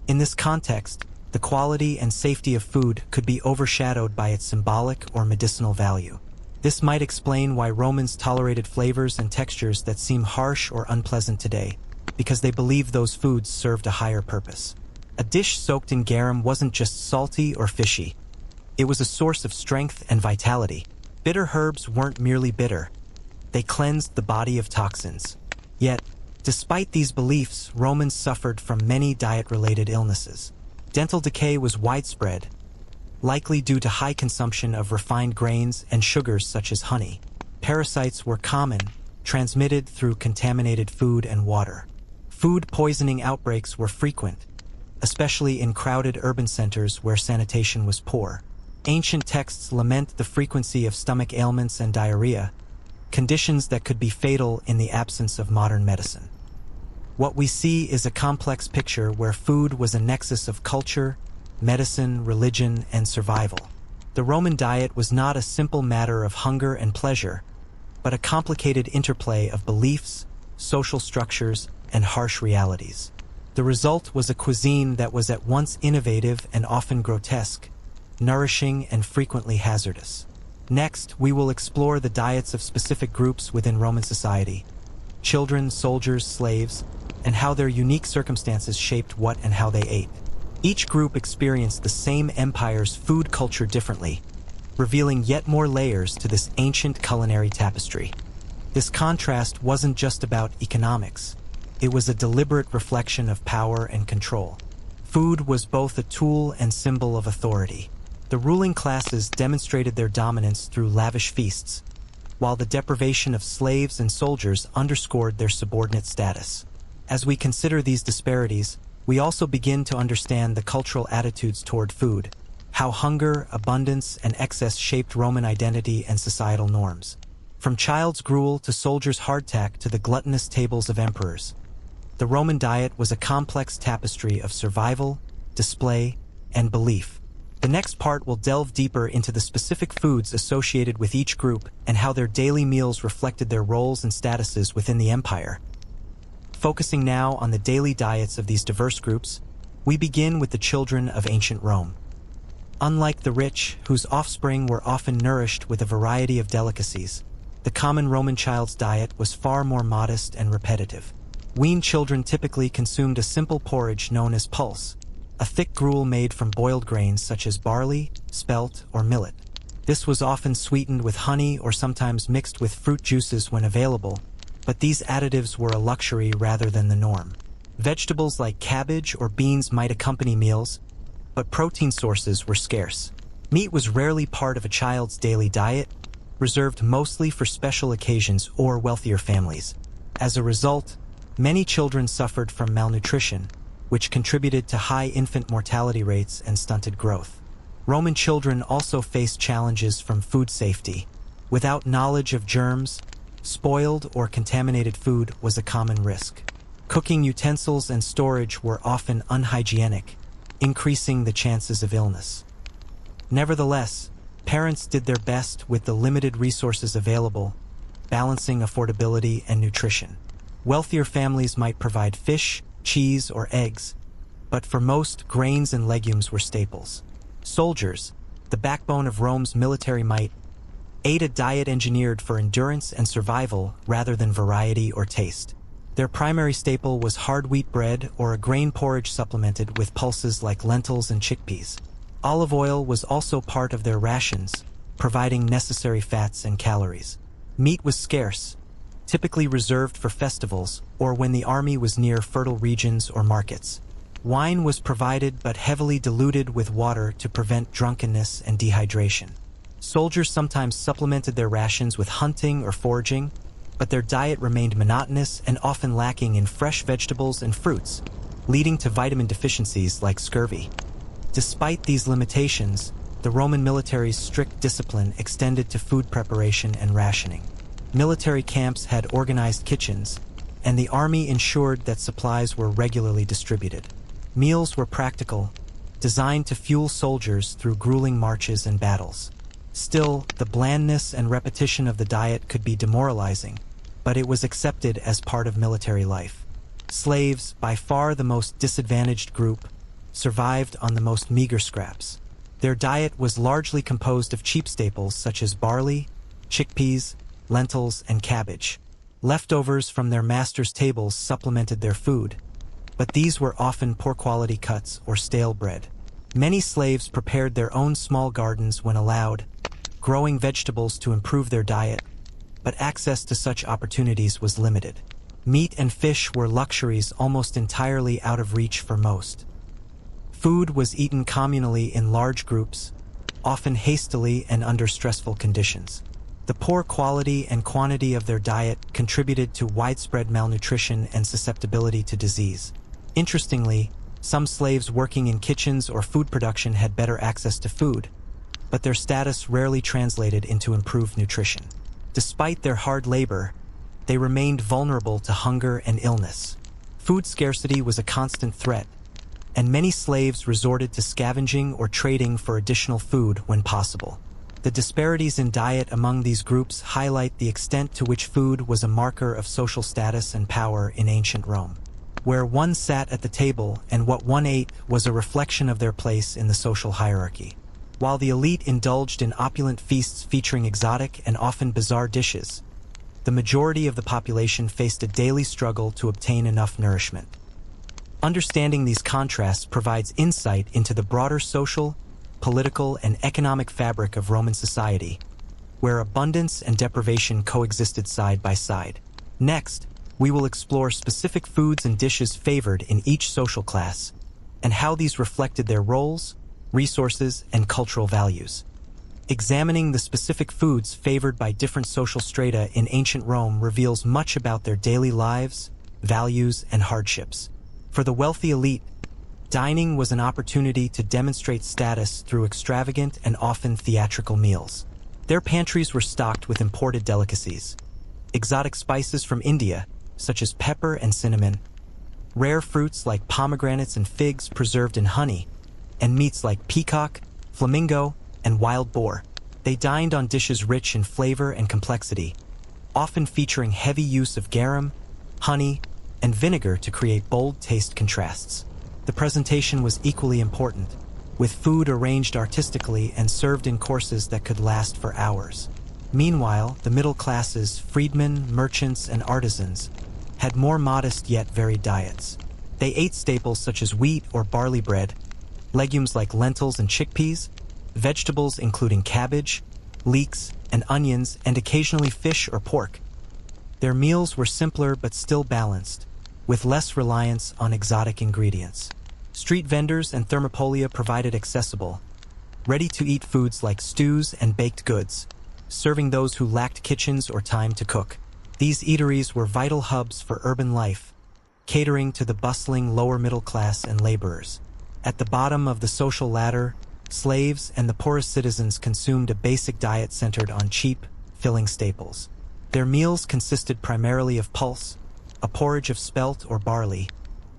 In this context, the quality and safety of food could be overshadowed by its symbolic or medicinal value. This might explain why Romans tolerated flavors and textures that seem harsh or unpleasant today, because they believed those foods served a higher purpose. A dish soaked in garum wasn't just salty or fishy. It was a source of strength and vitality. Bitter herbs weren't merely bitter. They cleansed the body of toxins. Yet, despite these beliefs, Romans suffered from many diet-related illnesses. Dental decay was widespread, likely due to high consumption of refined grains and sugars such as honey. Parasites were common, transmitted through contaminated food and water. Food poisoning outbreaks were frequent, especially in crowded urban centers where sanitation was poor. Ancient texts lament the frequency of stomach ailments and diarrhea, conditions that could be fatal in the absence of modern medicine. What we see is a complex picture where food was a nexus of culture, medicine, religion, and survival. The Roman diet was not a simple matter of hunger and pleasure, but a complicated interplay of beliefs, social structures, and harsh realities. The result was a cuisine that was at once innovative and often grotesque, nourishing and frequently hazardous. Next, we will explore the diets of specific groups within Roman society: children, soldiers, slaves, and how their unique circumstances shaped what and how they ate. Each group experienced the same empire's food culture differently, revealing yet more layers to this ancient culinary tapestry. This contrast wasn't just about economics. It was a deliberate reflection of power and control. Food was both a tool and symbol of authority. The ruling classes demonstrated their dominance through lavish feasts, while the deprivation of slaves and soldiers underscored their subordinate status. As we consider these disparities, we also begin to understand the cultural attitudes toward food, how hunger, abundance, and excess shaped Roman identity and societal norms. From child's gruel to soldier's hardtack to the gluttonous tables of emperors, the Roman diet was a complex tapestry of survival, display, and belief. The next part will delve deeper into the specific foods associated with each group and how their daily meals reflected their roles and statuses within the empire. Focusing now on the daily diets of these diverse groups, we begin with the children of ancient Rome. Unlike the rich, whose offspring were often nourished with a variety of delicacies, the common Roman child's diet was far more modest and repetitive. Weaned children typically consumed a simple porridge known as pulse, a thick gruel made from boiled grains such as barley, spelt, or millet. This was often sweetened with honey or sometimes mixed with fruit juices when available, but these additives were a luxury rather than the norm. Vegetables like cabbage or beans might accompany meals, but protein sources were scarce. Meat was rarely part of a child's daily diet, reserved mostly for special occasions or wealthier families. As a result, many children suffered from malnutrition, which contributed to high infant mortality rates and stunted growth. Roman children also faced challenges from food safety. Without knowledge of germs, spoiled or contaminated food was a common risk. Cooking utensils and storage were often unhygienic, increasing the chances of illness. Nevertheless, parents did their best with the limited resources available, balancing affordability and nutrition. Wealthier families might provide fish, cheese, or eggs, but for most, grains and legumes were staples. Soldiers, the backbone of Rome's military might, ate a diet engineered for endurance and survival rather than variety or taste. Their primary staple was hard wheat bread or a grain porridge supplemented with pulses like lentils and chickpeas. Olive oil was also part of their rations, providing necessary fats and calories. Meat was scarce, typically reserved for festivals or when the army was near fertile regions or markets. Wine was provided but heavily diluted with water to prevent drunkenness and dehydration. Soldiers sometimes supplemented their rations with hunting or foraging, but their diet remained monotonous and often lacking in fresh vegetables and fruits, leading to vitamin deficiencies like scurvy. Despite these limitations, the Roman military's strict discipline extended to food preparation and rationing. Military camps had organized kitchens, and the army ensured that supplies were regularly distributed. Meals were practical, designed to fuel soldiers through grueling marches and battles. Still, the blandness and repetition of the diet could be demoralizing, but it was accepted as part of military life. Slaves, by far the most disadvantaged group, survived on the most meager scraps. Their diet was largely composed of cheap staples such as barley, chickpeas, lentils, and cabbage. Leftovers from their masters' tables supplemented their food, but these were often poor-quality cuts or stale bread. Many slaves prepared their own small gardens when allowed, growing vegetables to improve their diet, but access to such opportunities was limited. Meat and fish were luxuries almost entirely out of reach for most. Food was eaten communally in large groups, often hastily and under stressful conditions. The poor quality and quantity of their diet contributed to widespread malnutrition and susceptibility to disease. Interestingly, some slaves working in kitchens or food production had better access to food, but their status rarely translated into improved nutrition. Despite their hard labor, they remained vulnerable to hunger and illness. Food scarcity was a constant threat, and many slaves resorted to scavenging or trading for additional food when possible. The disparities in diet among these groups highlight the extent to which food was a marker of social status and power in ancient Rome. Where one sat at the table and what one ate was a reflection of their place in the social hierarchy. While the elite indulged in opulent feasts featuring exotic and often bizarre dishes, the majority of the population faced a daily struggle to obtain enough nourishment. Understanding these contrasts provides insight into the broader social, political, and economic fabric of Roman society, where abundance and deprivation coexisted side by side. Next, we will explore specific foods and dishes favored in each social class, and how these reflected their roles, resources, and cultural values. Examining the specific foods favored by different social strata in ancient Rome reveals much about their daily lives, values, and hardships. For the wealthy elite, dining was an opportunity to demonstrate status through extravagant and often theatrical meals. Their pantries were stocked with imported delicacies, exotic spices from India, such as pepper and cinnamon, rare fruits like pomegranates and figs preserved in honey, and meats like peacock, flamingo, and wild boar. They dined on dishes rich in flavor and complexity, often featuring heavy use of garum, honey, and vinegar to create bold taste contrasts. The presentation was equally important, with food arranged artistically and served in courses that could last for hours. Meanwhile, the middle classes, freedmen, merchants, and artisans, had more modest yet varied diets. They ate staples such as wheat or barley bread, legumes like lentils and chickpeas, vegetables including cabbage, leeks, and onions, and occasionally fish or pork. Their meals were simpler but still balanced, with less reliance on exotic ingredients. Street vendors and thermopolia provided accessible, ready-to-eat foods like stews and baked goods, serving those who lacked kitchens or time to cook. These eateries were vital hubs for urban life, catering to the bustling lower middle class and laborers. At the bottom of the social ladder, slaves and the poorest citizens consumed a basic diet centered on cheap, filling staples. Their meals consisted primarily of pulse, a porridge of spelt or barley,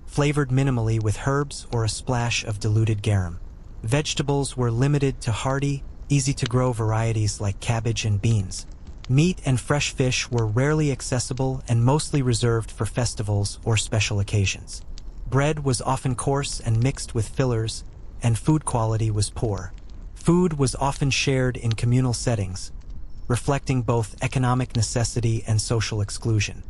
flavored minimally with herbs or a splash of diluted garum. Vegetables were limited to hardy, easy-to-grow varieties like cabbage and beans. Meat and fresh fish were rarely accessible and mostly reserved for festivals or special occasions. Bread was often coarse and mixed with fillers, and food quality was poor. Food was often shared in communal settings, reflecting both economic necessity and social exclusion.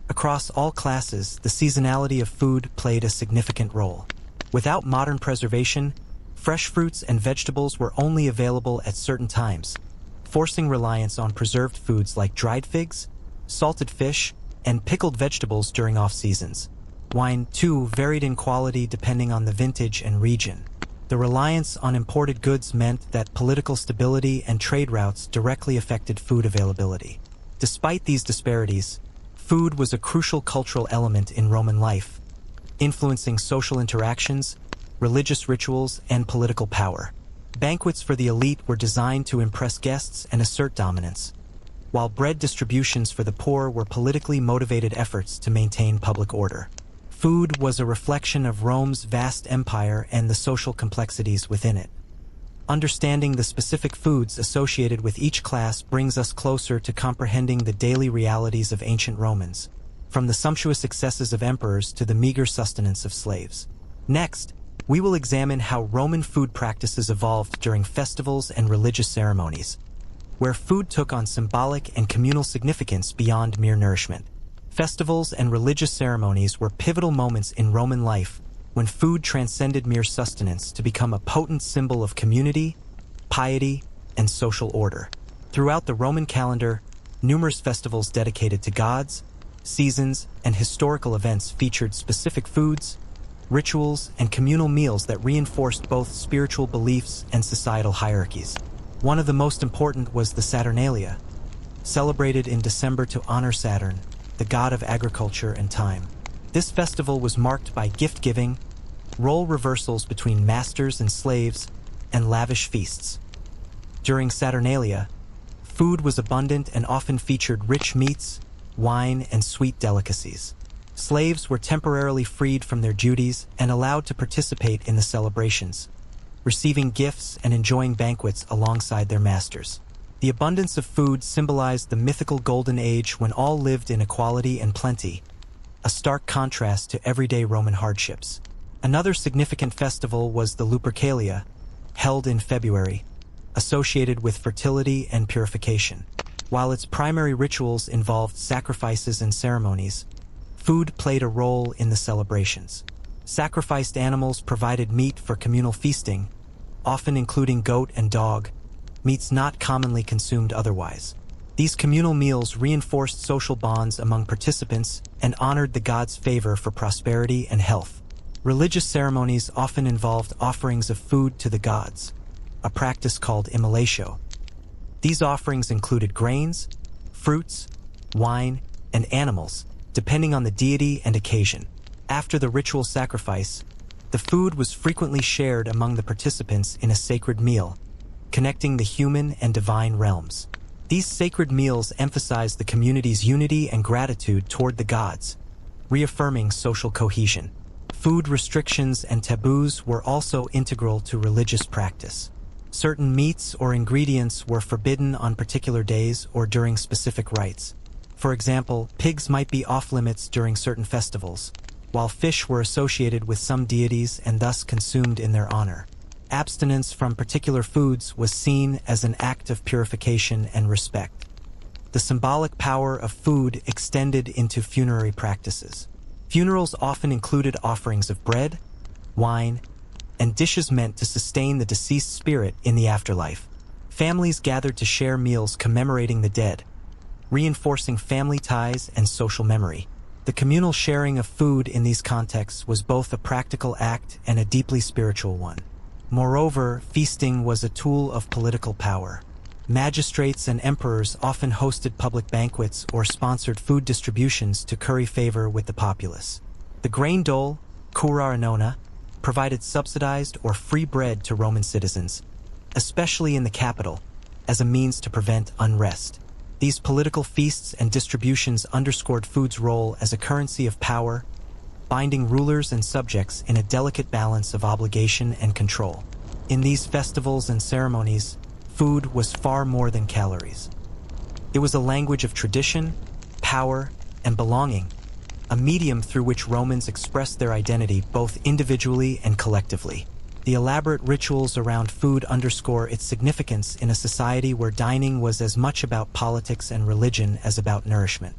Across all classes, the seasonality of food played a significant role. Without modern preservation, fresh fruits and vegetables were only available at certain times, forcing reliance on preserved foods like dried figs, salted fish, and pickled vegetables during off-seasons. Wine, too, varied in quality depending on the vintage and region. The reliance on imported goods meant that political stability and trade routes directly affected food availability. Despite these disparities, food was a crucial cultural element in Roman life, influencing social interactions, religious rituals, and political power. Banquets for the elite were designed to impress guests and assert dominance, while bread distributions for the poor were politically motivated efforts to maintain public order. Food was a reflection of Rome's vast empire and the social complexities within it. Understanding the specific foods associated with each class brings us closer to comprehending the daily realities of ancient Romans, from the sumptuous excesses of emperors to the meager sustenance of slaves. Next, we will examine how Roman food practices evolved during festivals and religious ceremonies, where food took on symbolic and communal significance beyond mere nourishment. Festivals and religious ceremonies were pivotal moments in Roman life when food transcended mere sustenance to become a potent symbol of community, piety, and social order. Throughout the Roman calendar, numerous festivals dedicated to gods, seasons, and historical events featured specific foods, rituals, and communal meals that reinforced both spiritual beliefs and societal hierarchies. One of the most important was the Saturnalia, celebrated in December to honor Saturn, the god of agriculture and time. This festival was marked by gift-giving, role reversals between masters and slaves, and lavish feasts. During Saturnalia, food was abundant and often featured rich meats, wine, and sweet delicacies. Slaves were temporarily freed from their duties and allowed to participate in the celebrations, receiving gifts and enjoying banquets alongside their masters. The abundance of food symbolized the mythical golden age when all lived in equality and plenty, a stark contrast to everyday Roman hardships. Another significant festival was the Lupercalia, held in February, associated with fertility and purification. While its primary rituals involved sacrifices and ceremonies, food played a role in the celebrations. Sacrificed animals provided meat for communal feasting, often including goat and dog, meats not commonly consumed otherwise. These communal meals reinforced social bonds among participants and honored the gods' favor for prosperity and health. Religious ceremonies often involved offerings of food to the gods, a practice called immolatio. These offerings included grains, fruits, wine, and animals, depending on the deity and occasion. After the ritual sacrifice, the food was frequently shared among the participants in a sacred meal, connecting the human and divine realms. These sacred meals emphasized the community's unity and gratitude toward the gods, reaffirming social cohesion. Food restrictions and taboos were also integral to religious practice. Certain meats or ingredients were forbidden on particular days or during specific rites. For example, pigs might be off-limits during certain festivals, while fish were associated with some deities and thus consumed in their honor. Abstinence from particular foods was seen as an act of purification and respect. The symbolic power of food extended into funerary practices. Funerals often included offerings of bread, wine, and dishes meant to sustain the deceased spirit in the afterlife. Families gathered to share meals commemorating the dead, reinforcing family ties and social memory. The communal sharing of food in these contexts was both a practical act and a deeply spiritual one. Moreover, feasting was a tool of political power. Magistrates and emperors often hosted public banquets or sponsored food distributions to curry favor with the populace. The grain dole, cura annona, provided subsidized or free bread to Roman citizens, especially in the capital, as a means to prevent unrest. These political feasts and distributions underscored food's role as a currency of power, binding rulers and subjects in a delicate balance of obligation and control. In these festivals and ceremonies, food was far more than calories. It was a language of tradition, power, and belonging, a medium through which Romans expressed their identity both individually and collectively. The elaborate rituals around food underscore its significance in a society where dining was as much about politics and religion as about nourishment.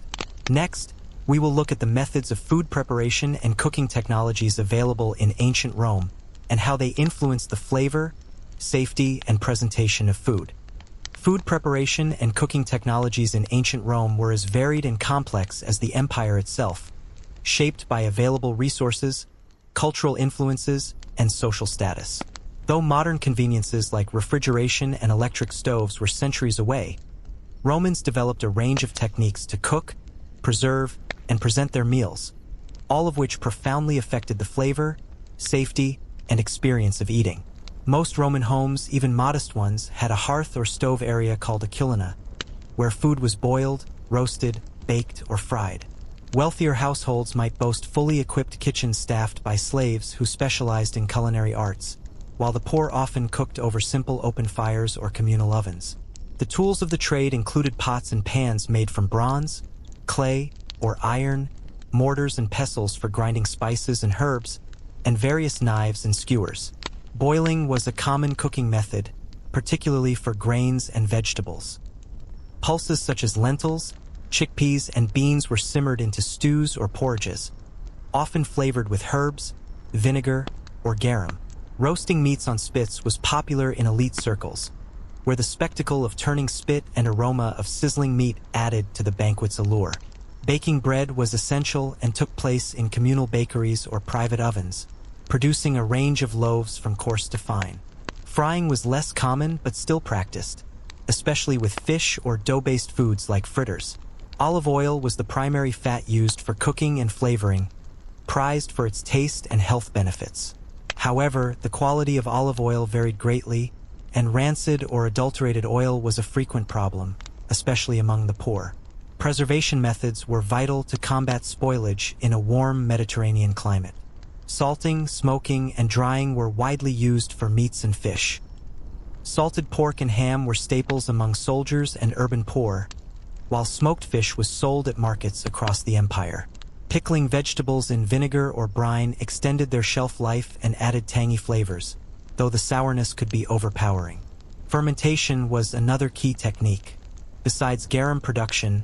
Next, we will look at the methods of food preparation and cooking technologies available in ancient Rome and how they influenced the flavor, safety, and presentation of food. Food preparation and cooking technologies in ancient Rome were as varied and complex as the empire itself, shaped by available resources, cultural influences, and social status. Though modern conveniences like refrigeration and electric stoves were centuries away, Romans developed a range of techniques to cook, preserve, and present their meals, all of which profoundly affected the flavor, safety, and experience of eating. Most Roman homes, even modest ones, had a hearth or stove area called a culina, where food was boiled, roasted, baked, or fried. Wealthier households might boast fully equipped kitchens staffed by slaves who specialized in culinary arts, while the poor often cooked over simple open fires or communal ovens. The tools of the trade included pots and pans made from bronze, clay, or iron, mortars and pestles for grinding spices and herbs, and various knives and skewers. Boiling was a common cooking method, particularly for grains and vegetables. Pulses such as lentils, chickpeas, and beans were simmered into stews or porridges, often flavored with herbs, vinegar, or garum. Roasting meats on spits was popular in elite circles, where the spectacle of turning spit and aroma of sizzling meat added to the banquet's allure. Baking bread was essential and took place in communal bakeries or private ovens, producing a range of loaves from coarse to fine. Frying was less common but still practiced, especially with fish or dough-based foods like fritters. Olive oil was the primary fat used for cooking and flavoring, prized for its taste and health benefits. However, the quality of olive oil varied greatly, and rancid or adulterated oil was a frequent problem, especially among the poor. Preservation methods were vital to combat spoilage in a warm Mediterranean climate. Salting, smoking, and drying were widely used for meats and fish. Salted pork and ham were staples among soldiers and urban poor, while smoked fish was sold at markets across the empire. Pickling vegetables in vinegar or brine extended their shelf life and added tangy flavors, though the sourness could be overpowering. Fermentation was another key technique. Besides garum production,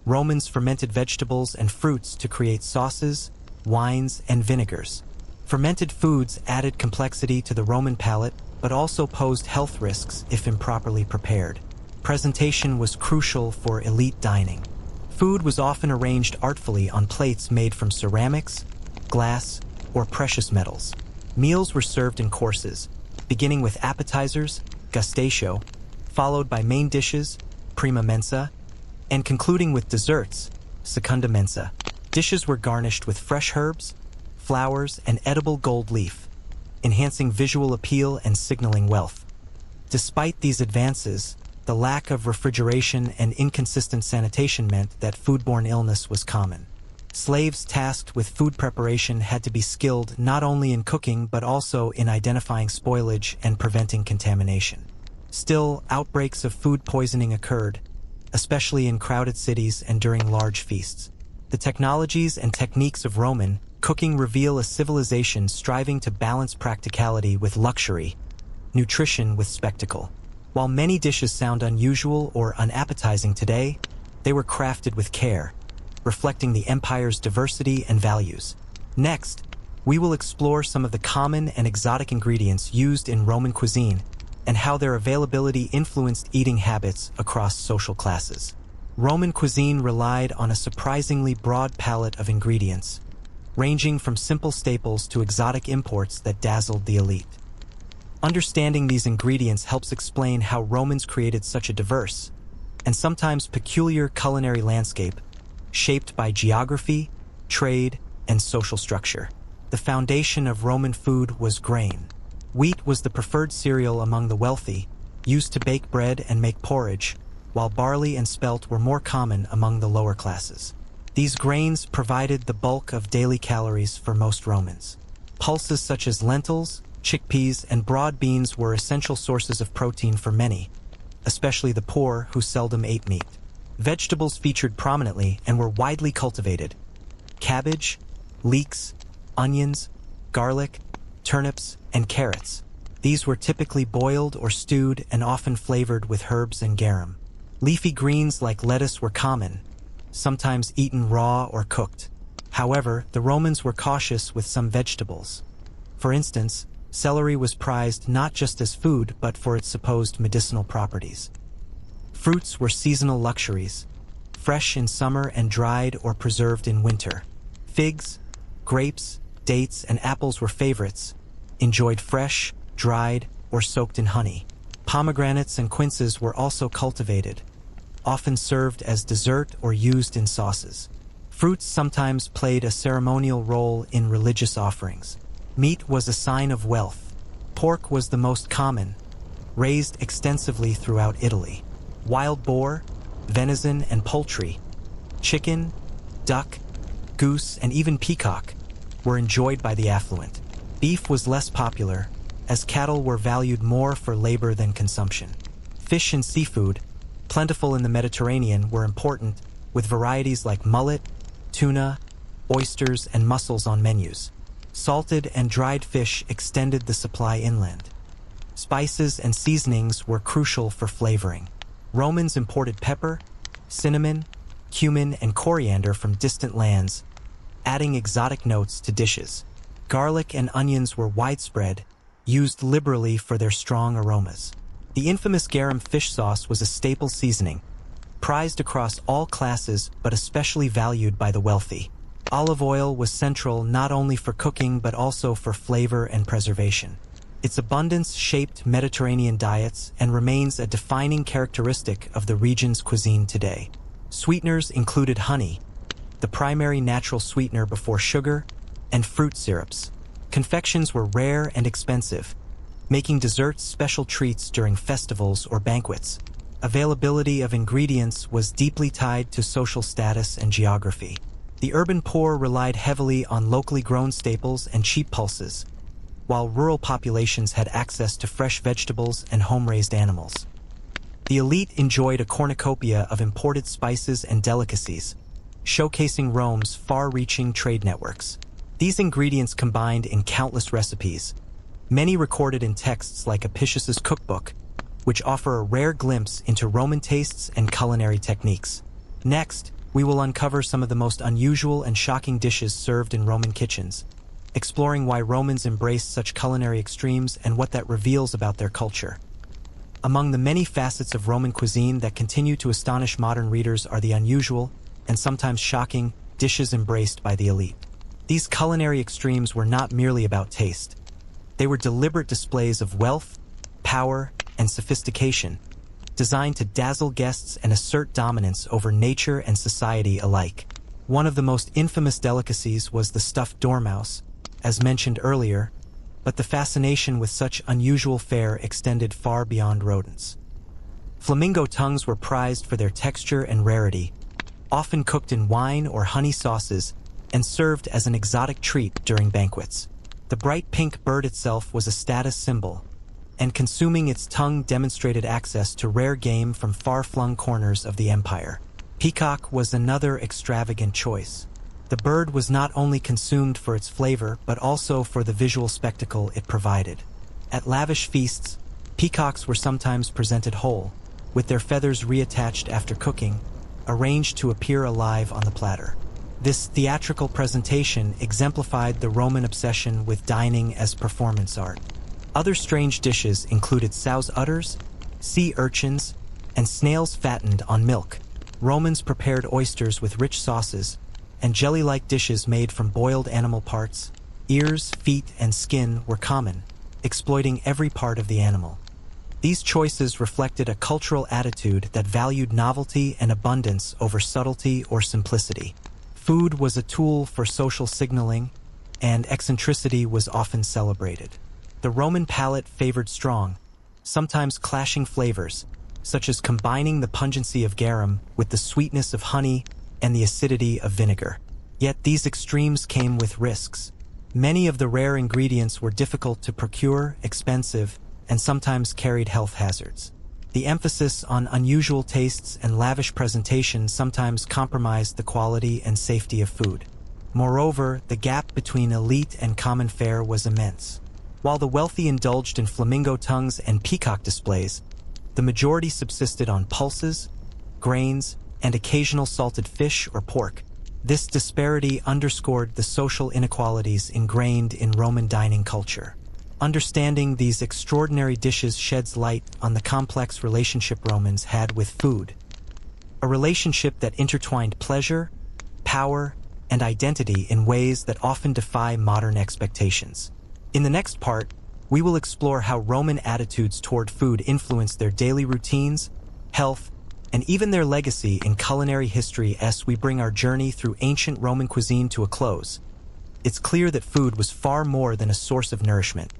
Romans fermented vegetables and fruits to create sauces, wines, and vinegars. Fermented foods added complexity to the Roman palate, but also posed health risks if improperly prepared. Presentation was crucial for elite dining. Food was often arranged artfully on plates made from ceramics, glass, or precious metals. Meals were served in courses, beginning with appetizers, gustatio, followed by main dishes, prima mensa, and concluding with desserts, secunda mensa. Dishes were garnished with fresh herbs, flowers, and edible gold leaf, enhancing visual appeal and signaling wealth. Despite these advances, the lack of refrigeration and inconsistent sanitation meant that foodborne illness was common. Slaves tasked with food preparation had to be skilled not only in cooking but also in identifying spoilage and preventing contamination. Still, outbreaks of food poisoning occurred, especially in crowded cities and during large feasts. The technologies and techniques of Roman cooking reveal a civilization striving to balance practicality with luxury, nutrition with spectacle. While many dishes sound unusual or unappetizing today, they were crafted with care, reflecting the empire's diversity and values. Next, we will explore some of the common and exotic ingredients used in Roman cuisine and how their availability influenced eating habits across social classes. Roman cuisine relied on a surprisingly broad palette of ingredients, ranging from simple staples to exotic imports that dazzled the elite. Understanding these ingredients helps explain how Romans created such a diverse and sometimes peculiar culinary landscape, shaped by geography, trade, and social structure. The foundation of Roman food was grain. Wheat was the preferred cereal among the wealthy, used to bake bread and make porridge, while barley and spelt were more common among the lower classes. These grains provided the bulk of daily calories for most Romans. Pulses such as lentils, chickpeas, and broad beans were essential sources of protein for many, especially the poor who seldom ate meat. Vegetables featured prominently and were widely cultivated. Cabbage, leeks, onions, garlic, turnips, and carrots. These were typically boiled or stewed and often flavored with herbs and garum. Leafy greens like lettuce were common, sometimes eaten raw or cooked. However, the Romans were cautious with some vegetables. For instance, celery was prized not just as food but for its supposed medicinal properties. Fruits were seasonal luxuries, fresh in summer and dried or preserved in winter. Figs, grapes, dates, and apples were favorites, enjoyed fresh, dried, or soaked in honey. Pomegranates and quinces were also cultivated, often served as dessert or used in sauces. Fruits sometimes played a ceremonial role in religious offerings. Meat was a sign of wealth. Pork was the most common, raised extensively throughout Italy. Wild boar, venison, and poultry, chicken, duck, goose, and even peacock were enjoyed by the affluent. Beef was less popular, as cattle were valued more for labor than consumption. Fish and seafood, plentiful in the Mediterranean, were important, with varieties like mullet, tuna, oysters, and mussels on menus. Salted and dried fish extended the supply inland. Spices and seasonings were crucial for flavoring. Romans imported pepper, cinnamon, cumin, and coriander from distant lands, adding exotic notes to dishes. Garlic and onions were widespread, used liberally for their strong aromas. The infamous garum fish sauce was a staple seasoning, prized across all classes but especially valued by the wealthy. Olive oil was central not only for cooking but also for flavor and preservation. Its abundance shaped Mediterranean diets and remains a defining characteristic of the region's cuisine today. Sweeteners included honey, the primary natural sweetener before sugar, and fruit syrups. Confections were rare and expensive, making desserts special treats during festivals or banquets. Availability of ingredients was deeply tied to social status and geography. The urban poor relied heavily on locally grown staples and cheap pulses, while rural populations had access to fresh vegetables and home-raised animals. The elite enjoyed a cornucopia of imported spices and delicacies, showcasing Rome's far-reaching trade networks. These ingredients combined in countless recipes, many recorded in texts like Apicius's cookbook, which offer a rare glimpse into Roman tastes and culinary techniques. Next, we will uncover some of the most unusual and shocking dishes served in Roman kitchens, exploring why Romans embraced such culinary extremes and what that reveals about their culture. Among the many facets of Roman cuisine that continue to astonish modern readers are the unusual, and sometimes shocking, dishes embraced by the elite. These culinary extremes were not merely about taste. They were deliberate displays of wealth, power, and sophistication, designed to dazzle guests and assert dominance over nature and society alike. One of the most infamous delicacies was the stuffed dormouse, as mentioned earlier, but the fascination with such unusual fare extended far beyond rodents. Flamingo tongues were prized for their texture and rarity, often cooked in wine or honey sauces and served as an exotic treat during banquets. The bright pink bird itself was a status symbol, and consuming its tongue demonstrated access to rare game from far-flung corners of the empire. Peacock was another extravagant choice. The bird was not only consumed for its flavor, but also for the visual spectacle it provided. At lavish feasts, peacocks were sometimes presented whole, with their feathers reattached after cooking, arranged to appear alive on the platter. This theatrical presentation exemplified the Roman obsession with dining as performance art. Other strange dishes included sow's udders, sea urchins, and snails fattened on milk. Romans prepared oysters with rich sauces, and jelly-like dishes made from boiled animal parts, ears, feet, and skin were common, exploiting every part of the animal. These choices reflected a cultural attitude that valued novelty and abundance over subtlety or simplicity. Food was a tool for social signaling, and eccentricity was often celebrated. The Roman palate favored strong, sometimes clashing flavors, such as combining the pungency of garum with the sweetness of honey and the acidity of vinegar. Yet these extremes came with risks. Many of the rare ingredients were difficult to procure, expensive, and sometimes carried health hazards. The emphasis on unusual tastes and lavish presentation sometimes compromised the quality and safety of food. Moreover, the gap between elite and common fare was immense. While the wealthy indulged in flamingo tongues and peacock displays, the majority subsisted on pulses, grains, and occasional salted fish or pork. This disparity underscored the social inequalities ingrained in Roman dining culture. Understanding these extraordinary dishes sheds light on the complex relationship Romans had with food, a relationship that intertwined pleasure, power, and identity in ways that often defy modern expectations. In the next part, we will explore how Roman attitudes toward food influenced their daily routines, health, and even their legacy in culinary history as we bring our journey through ancient Roman cuisine to a close. It's clear that food was far more than a source of nourishment.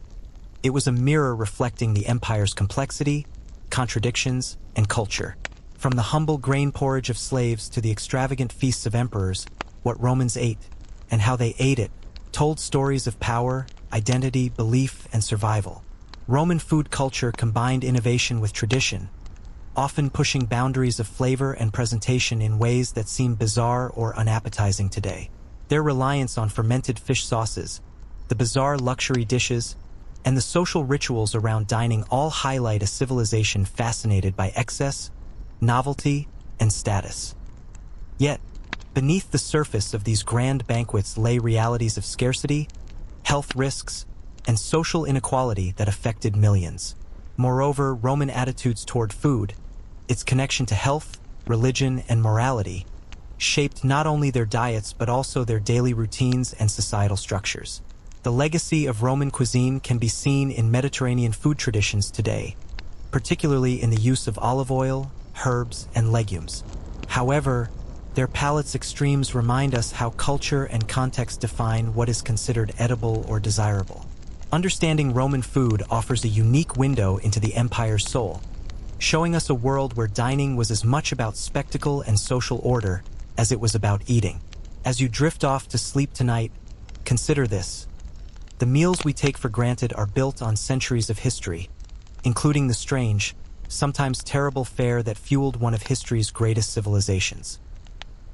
It was a mirror reflecting the empire's complexity, contradictions, and culture. From the humble grain porridge of slaves to the extravagant feasts of emperors, what Romans ate, and how they ate it, told stories of power, identity, belief, and survival. Roman food culture combined innovation with tradition, often pushing boundaries of flavor and presentation in ways that seem bizarre or unappetizing today. Their reliance on fermented fish sauces, the bizarre luxury dishes, and the social rituals around dining all highlight a civilization fascinated by excess, novelty, and status. Yet, beneath the surface of these grand banquets lay realities of scarcity, health risks, and social inequality that affected millions. Moreover, Roman attitudes toward food, its connection to health, religion, and morality, shaped not only their diets but also their daily routines and societal structures. The legacy of Roman cuisine can be seen in Mediterranean food traditions today, particularly in the use of olive oil, herbs, and legumes. However, their palate's extremes remind us how culture and context define what is considered edible or desirable. Understanding Roman food offers a unique window into the empire's soul, showing us a world where dining was as much about spectacle and social order as it was about eating. As you drift off to sleep tonight, consider this. The meals we take for granted are built on centuries of history, including the strange, sometimes terrible fare that fueled one of history's greatest civilizations.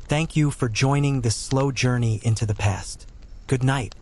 Thank you for joining this slow journey into the past. Good night.